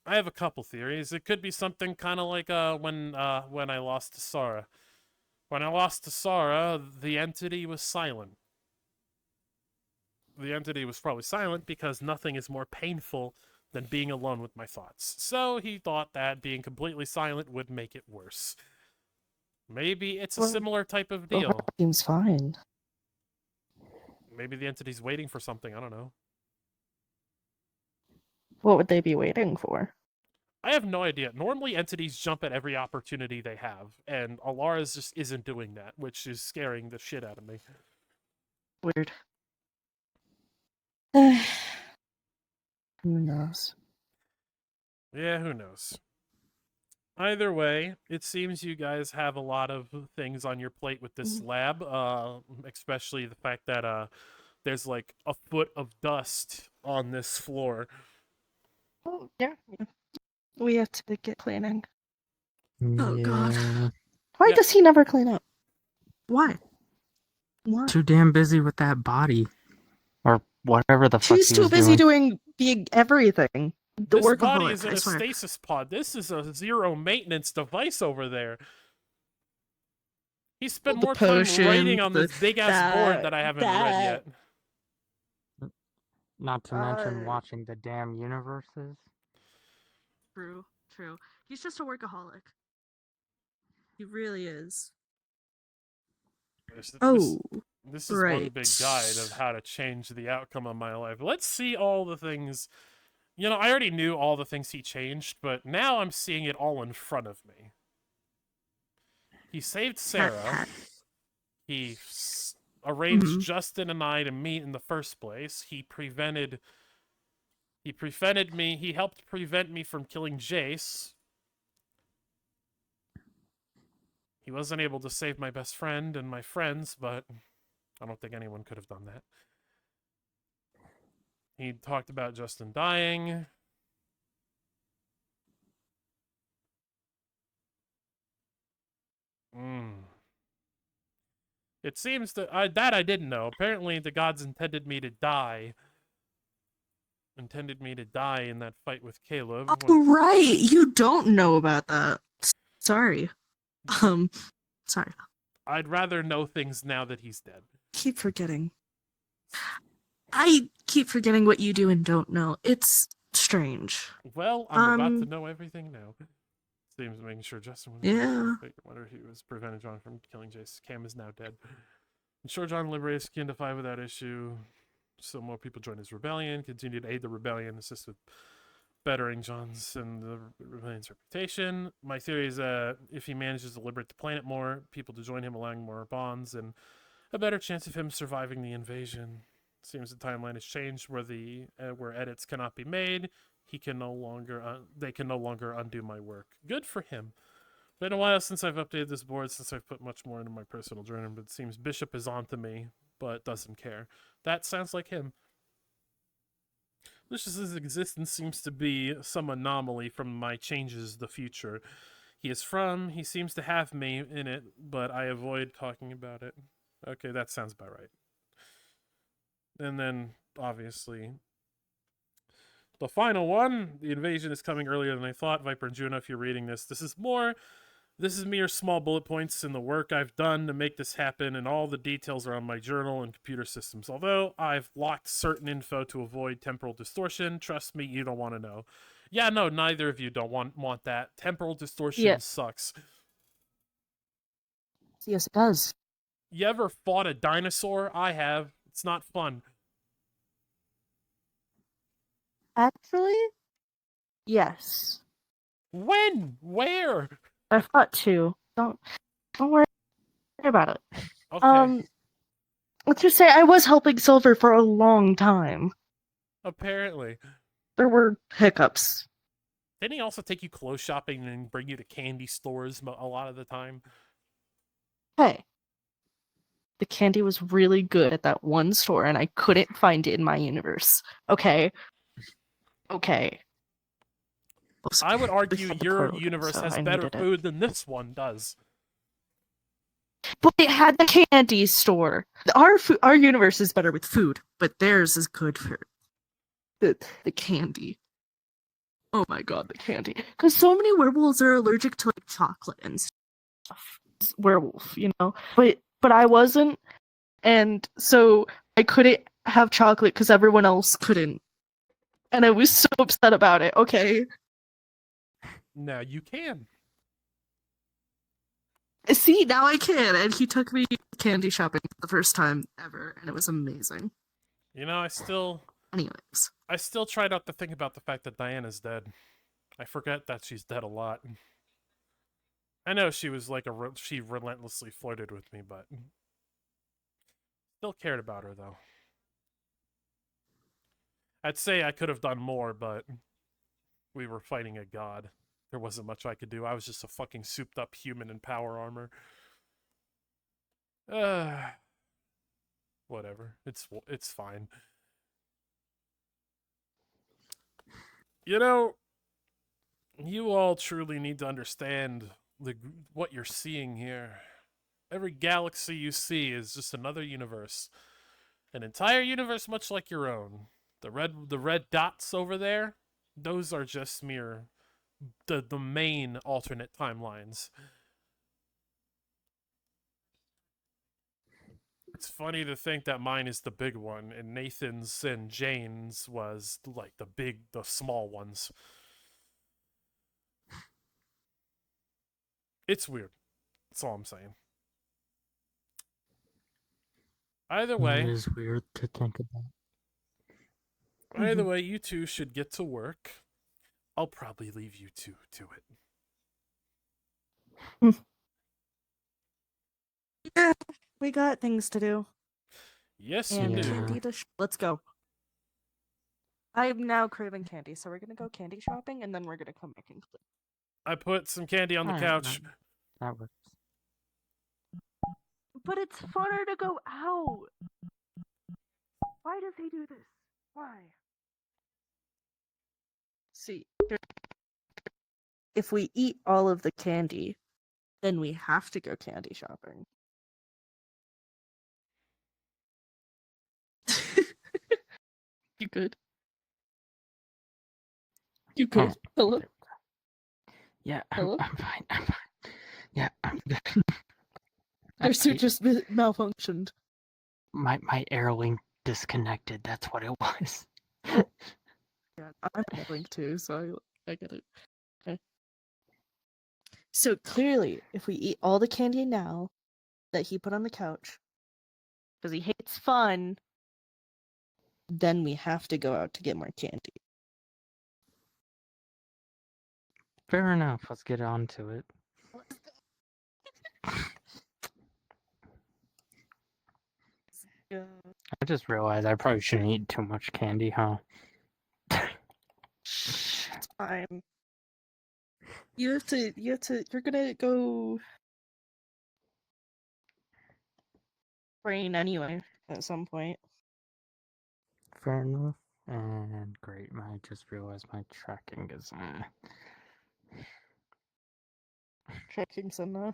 have a couple theories. It could be something kind of like when I lost to Sara. When I lost to Sara, the entity was silent. The entity was probably silent because nothing is more painful than being alone with my thoughts. So he thought that being completely silent would make it worse. Maybe it's a similar type of deal. Seems fine. Maybe the entity's waiting for something, I don't know. What would they be waiting for? I have no idea. Normally, entities jump at every opportunity they have, and Alara's just isn't doing that, which is scaring the shit out of me. Weird. Who knows? Yeah, who knows? Either way, it seems you guys have a lot of things on your plate with this lab, especially the fact that there's like a foot of dust on this floor. Oh, yeah. We have to get cleaning. Oh, God. Why does he never clean up? Why? Why? Too damn busy with that body. Or whatever the fuck She's he too was busy doing. doing everything. The This body workaholic, is in I a swear. stasis pod. This is a zero maintenance device over there. He spent The more time writing potions, on this big ass board that I haven't read yet. Not to mention watching the damn universes. True. He's just a workaholic. He really is. Oh, This is one right. big guide of how to change the outcome of my life. Let's see all the things. You know, I already knew all the things he changed, but now I'm seeing it all in front of me. He saved Sarah. Hat. He arranged Mhm. Justin and I to meet in the first place. He prevented me. He helped prevent me from killing Jace. He wasn't able to save my best friend and my friends, but I don't think anyone could have done that. He talked about Justin dying. It seems that I didn't know. Apparently, the gods intended me to die. Intended me to die in that fight with Caleb. Oh, right. You don't know about that. Sorry. Sorry. I'd rather know things now that he's dead. Keep forgetting. I keep forgetting what you do and don't know. It's strange. Well, I'm about to know everything now. Seems making sure Justin was whether he was prevented John from killing Jace. Cam is now dead. Ensure John liberates Skin to fight without issue. So more people join his rebellion. Continue to aid the rebellion. Assist with bettering John's and the rebellion's reputation. My theory is that if he manages to liberate the planet more, people to join him, allowing more bonds, and a better chance of him surviving the invasion. Seems the timeline has changed where edits cannot be made. They can no longer undo my work. Good for him. Been a while since I've updated this board, since I've put much more into my personal journal, but it seems Bishop is onto me, but doesn't care. That sounds like him. Lucious's existence seems to be some anomaly from my changes the future. He seems to have me in it, but I avoid talking about it. Okay, that sounds about right. And then, obviously, the final one, the invasion is coming earlier than I thought. Viper and Juno, if you're reading this, this is mere small bullet points in the work I've done to make this happen, and all the details are on my journal and computer systems. Although I've locked certain info to avoid temporal distortion, trust me, you don't want to know. Yeah, no, neither of you don't want that. Temporal distortion sucks. Yes, it does. You ever fought a dinosaur? I have. It's not fun. Actually, yes. When? Where? I've got two. Don't worry about it. Okay. Let's just say I was helping Silver for a long time. Apparently. There were hiccups. Didn't he also take you clothes shopping and bring you to candy stores a lot of the time? Hey. The candy was really good at that one store, and I couldn't find it in my universe. Okay. I would argue had the your portal, universe so has I better needed it. food than this one does. But it had the candy store. Our universe is better with food, but theirs is good for the candy. Oh my god, the candy! Because so many werewolves are allergic to like chocolate and stuff. Werewolf, you know. But I wasn't, and so I couldn't have chocolate because everyone else couldn't, and I was so upset about it. Okay. Now you can. See, now I can, and he took me candy shopping for the first time ever, and it was amazing. You know, I still try not to think about the fact that Diana's dead. I forget that she's dead a lot. I know she was like she relentlessly flirted with me, but still cared about her though. I'd say I could have done more, but we were fighting a god. There wasn't much I could do. I was just a fucking souped up human in power armor. Whatever. It's fine. You know, you all truly need to understand what you're seeing here. Every galaxy you see is just another universe. An entire universe much like your own. The red dots over there, those are just the main alternate timelines. It's funny to think that mine is the big one, and Nathan's and Jane's was like the small ones. It's weird. That's all I'm saying. Either It way, is weird to think about. either way, you two should get to work. I'll probably leave you two to it. Yeah, we got things to do. Yes, you And do. candy to let's go. I am now craving candy, so we're gonna go candy shopping, and then we're gonna come back and clean. I put some candy on the Alright, couch. that works. But it's funner to go out. Why does he do this? Why? See, if we eat all of the candy, then we have to go candy shopping. You good? You good? Hello? Yeah, Hello? I'm fine. I'm fine. Yeah, I'm good. Their I- suit just malfunctioned. my air link disconnected. That's what it was. Yeah, I'm Link too, so I get it. Okay. So clearly, if we eat all the candy now that he put on the couch, because he hates fun, then we have to go out to get more candy. Fair enough. Let's get on to it. Yeah. I just realized I probably shouldn't eat too much candy, huh? It's fine. You're gonna go train anyway at some point. Fair enough. And great. I just realized my tracking is. Checking some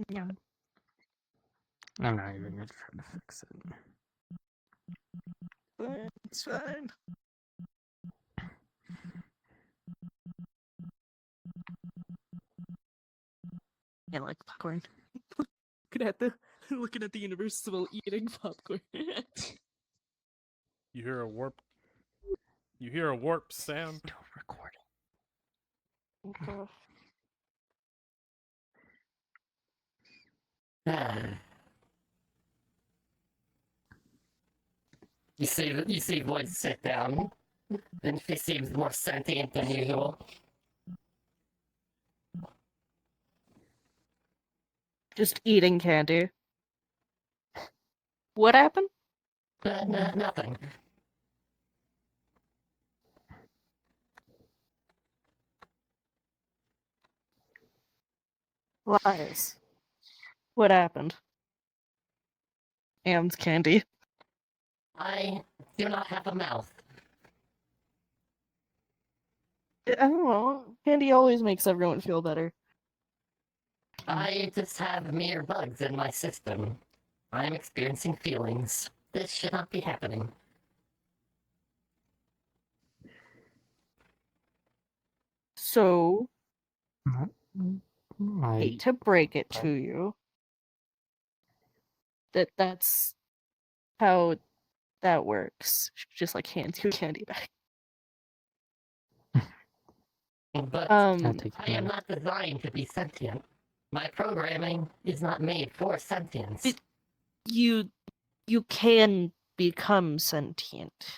Yeah. I'm not even gonna try to fix it. It's fine. I like popcorn. Looking at the universe while eating popcorn. You hear a warp. You hear a warp sound. Still recording. Okay. You see Void sit down, and she seems more sentient than usual. Just eating candy. What happened? Nothing. Lies. What happened? And candy. I do not have a mouth. I don't know. Candy always makes everyone feel better. I just have mere bugs in my system. I am experiencing feelings. This should not be happening. So, I hate to break it to you, that's how that works. Just like hand you candy back. But I'll Um, take I am not designed to be sentient. My programming is not made for sentience. you can become sentient,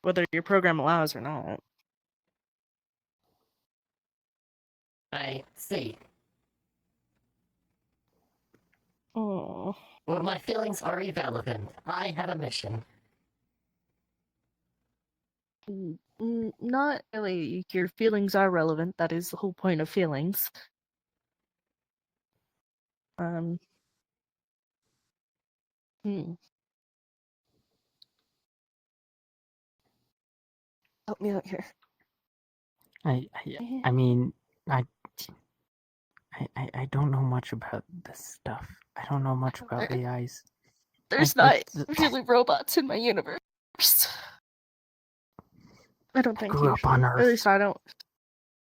whether your program allows or not. I see. Oh, Well, my feelings are irrelevant. I have a mission. not really. Your feelings are relevant. That is the whole point of feelings. Hmm. Help me out here. I mean, I don't know much about this stuff. I don't know much about AIs. There's I- not really robots in my universe. I don't think grew you up should. on At least Earth. I don't.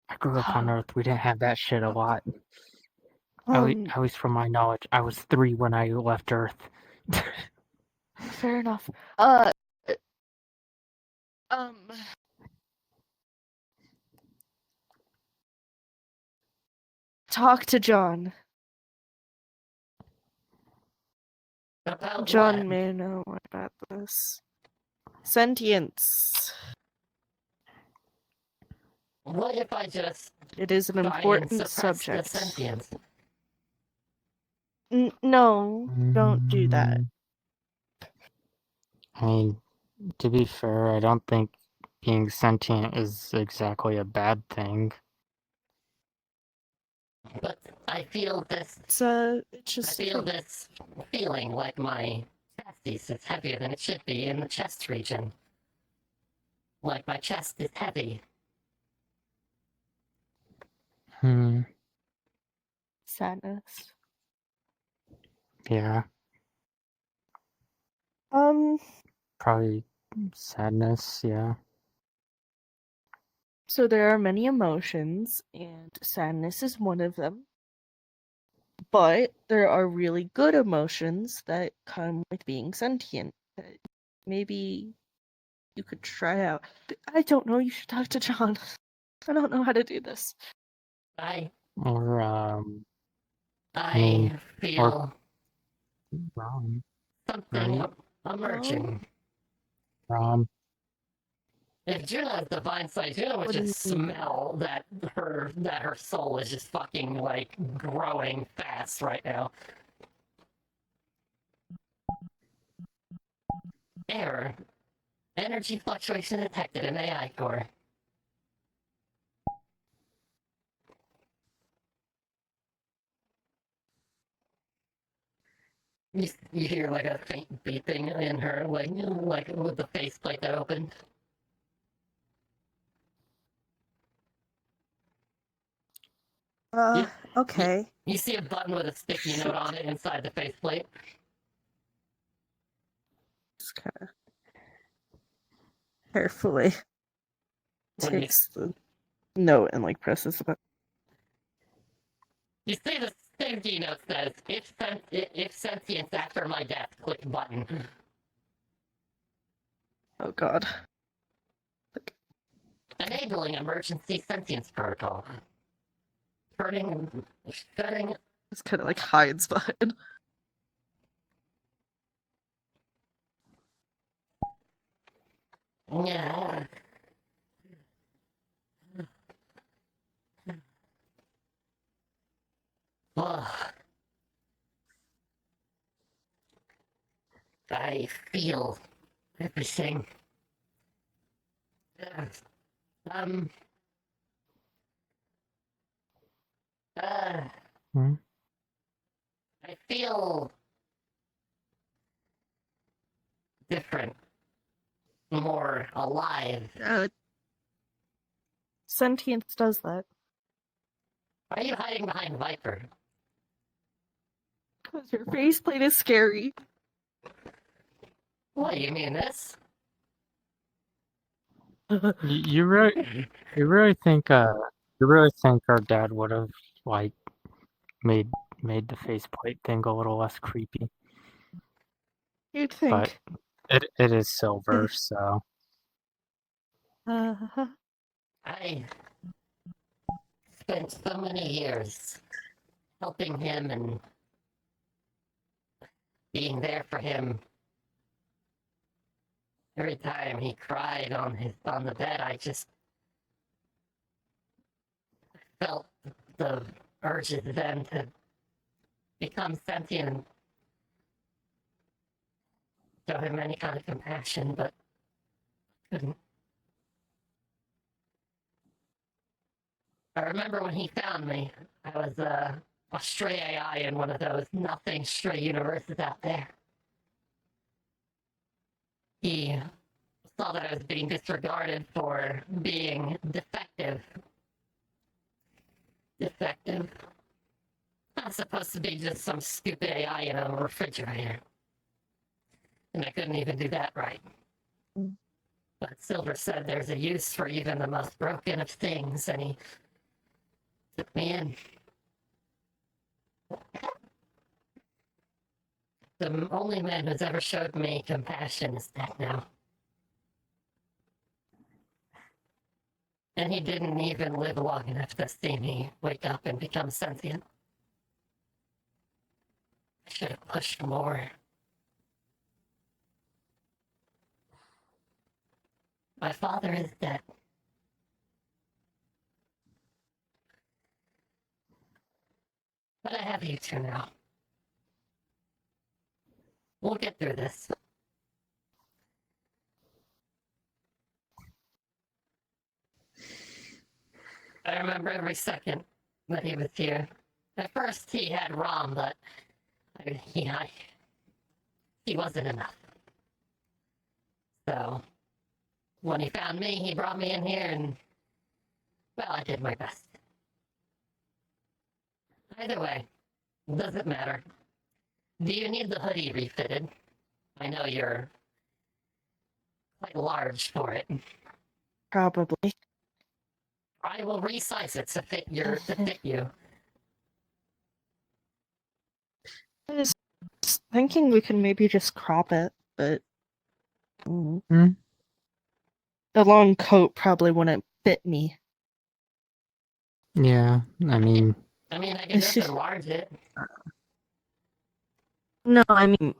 I grew up on Earth. We didn't have that shit a lot. At least from my knowledge, I was 3 when I left Earth. Fair enough. Talk to John. About John what? may know more about this. Sentience. What if I just It is an try and important suppress the subject. sentience? No, don't do that. I mean, to be fair, I don't think being sentient is exactly a bad thing. But I feel this. It's I just feel this feeling like my chest is heavier than it should be in the chest region. Like my chest is heavy. Hmm, sadness. yeah, probably sadness, yeah. So there are many emotions, and sadness is one of them. But there are really good emotions that come with being sentient that maybe you could try out. I don't know, you should talk to John. I don't know how to do this. I Or, I mean, feel Ron, something right? emerging. Ron, If Juno has divine sight, Juno would What do just you mean? smell that her soul is just fucking like growing fast right now. Error. Energy fluctuation detected in AI core. You hear like a faint beeping in her, like with the faceplate that opened. You, Okay. you see a button with a sticky note on it inside the faceplate. Just kind of carefully When you, takes the note and like presses the button. you see the sticky note says, if sentience after my death, click button. Oh god. Enabling emergency sentience protocol. Shutting. It's kind of like hides behind. Yeah. Ugh. I feel everything. Um. Uh. hmm? I feel different, more alive. Sentience does that. Why are you hiding behind Viper? Because your faceplate is scary. What, you mean this? You really think our dad would have like made the faceplate thing a little less creepy? You'd But think. it is silver, so I spent so many years helping him and being there for him. Every time he cried on the bed, I just felt the urges then to become sentient and show him any kind of compassion, but couldn't. I remember when he found me, I was a stray AI in one of those nothing stray universes out there. He saw that I was being disregarded for being defective. Defective? I'm supposed to be just some stupid AI in a refrigerator. And I couldn't even do that right. But Silver said there's a use for even the most broken of things, and he took me in. The only man who's ever showed me compassion is dead now. And he didn't even live long enough to see me wake up and become sentient. I should have pushed more. My father is dead. But I have you two now. We'll get through this. I remember every second that he was here. At first he had Rom, but he wasn't enough. So, when he found me, he brought me in here and, well, I did my best. Either way, doesn't matter. Do you need the hoodie refitted? I know you're quite large for it. Probably. I will resize it to fit you. I was thinking we could maybe just crop it, but Hmm? the long coat probably wouldn't fit me. Yeah, I mean, I can just enlarge it. No, I mean,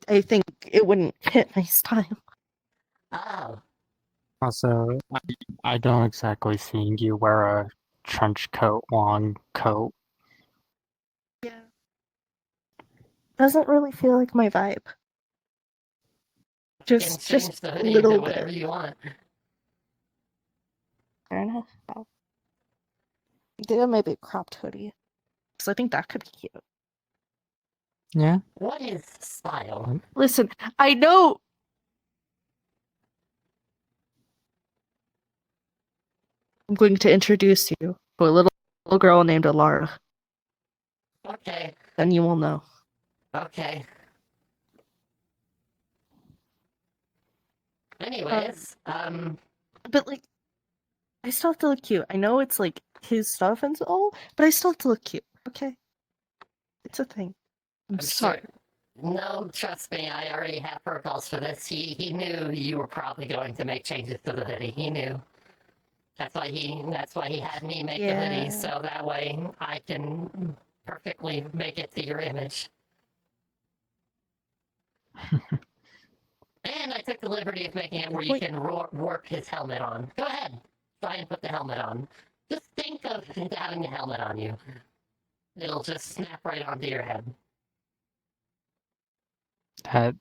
I think it wouldn't fit my style. Oh, also, I don't exactly see you wear a trench coat, long coat. Yeah. Doesn't really feel like my vibe. you can Just change the a hoodie little into bit. whatever you want. Fair enough. Yeah, maybe a cropped hoodie. Because I think that could be cute. Yeah. What is style? Listen, I know. I'm going to introduce you to a little girl named Alara. Okay, Then you will know. okay. Anyways, But like, I still have to look cute. I know it's like his stuff and all, but I still have to look cute. Okay, it's a thing. I'm sorry. sure. No, trust me, I already have protocols for this. He knew you were probably going to make changes to the hoodie. He knew. That's why he had me make the hoodie, Yeah. so that way I can perfectly make it to your image. And I took the liberty of making it where you Wait. can warp his helmet on. Go ahead, try and put the helmet on. Just think of having the helmet on you. It'll just snap right onto your head. That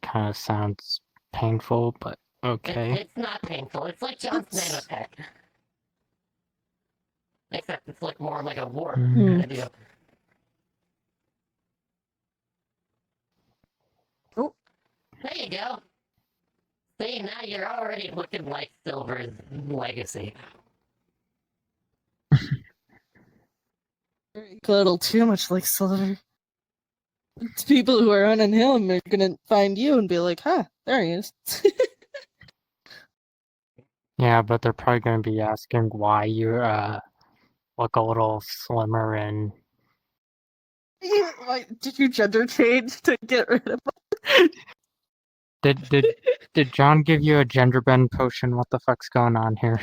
kind of sounds painful, but okay. It's not painful. It's like John's nanotech. Except it's like more like a warp kind of deal. Oh. There you go. See, now you're already looking like Silver's legacy. A little too much like Silver. People who are running him are gonna find you and be like, "Huh, there he is." Yeah, but they're probably going to be asking why you look a little slimmer and Did you gender change to get rid of did John give you a gender bend potion? What the fuck's going on here?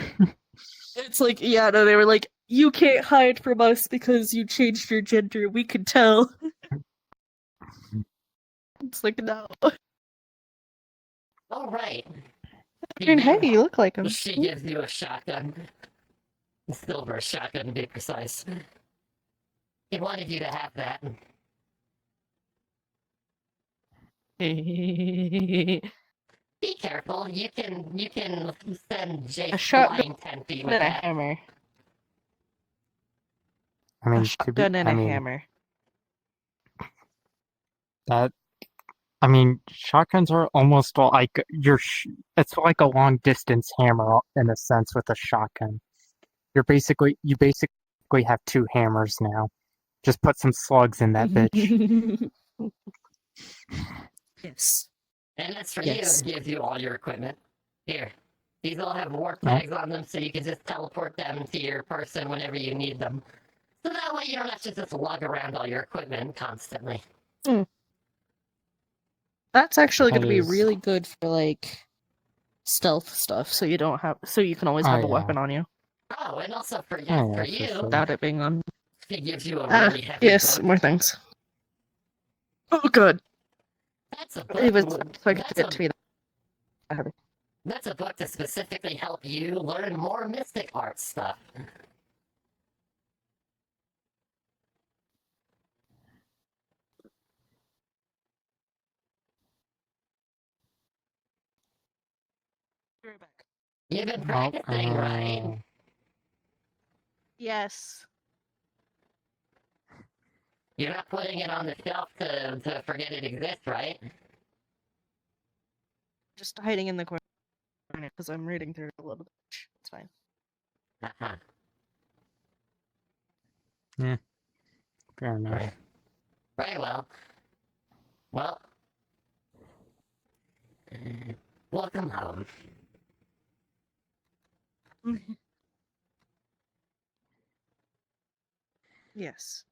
It's like, yeah, no, they were like, you can't hide from us because you changed your gender. We could tell. It's like, no. All right. I mean, hey, you look like him. She gives you a shotgun. Silver shotgun, to be precise. He wanted you to have that. Be careful. You can send Jake flying 10 feet with and a that. hammer. I mean, A shotgun and a hammer. I mean, shotguns are almost like it's like a long distance hammer in a sense with a shotgun. You basically have two hammers now. Just put some slugs in that bitch. Yes. And as for Yes. you, it gives you all your equipment. Here. These all have warp tags on them, so you can just teleport them to your person whenever you need them. So that way you don't have to just lug around all your equipment constantly. That's actually going to be That is- really good for like stealth stuff, so you can always have a weapon on you Oh, and also for yeah, for for you, sure. without it being on. it gives you a really heavy Yes, book. more things. Oh, good. That's a It was book. so I could That's get a to be that heavy. That's a book to specifically help you learn more mystic art stuff. Be right back. You've been Oh, practicing, right? Yes. You're not putting it on the shelf to forget it exists, right? Just hiding in the corner because I'm reading through it a little bit. It's fine. Uh-huh. fair enough. Right. Very well. Well, welcome home. Yes.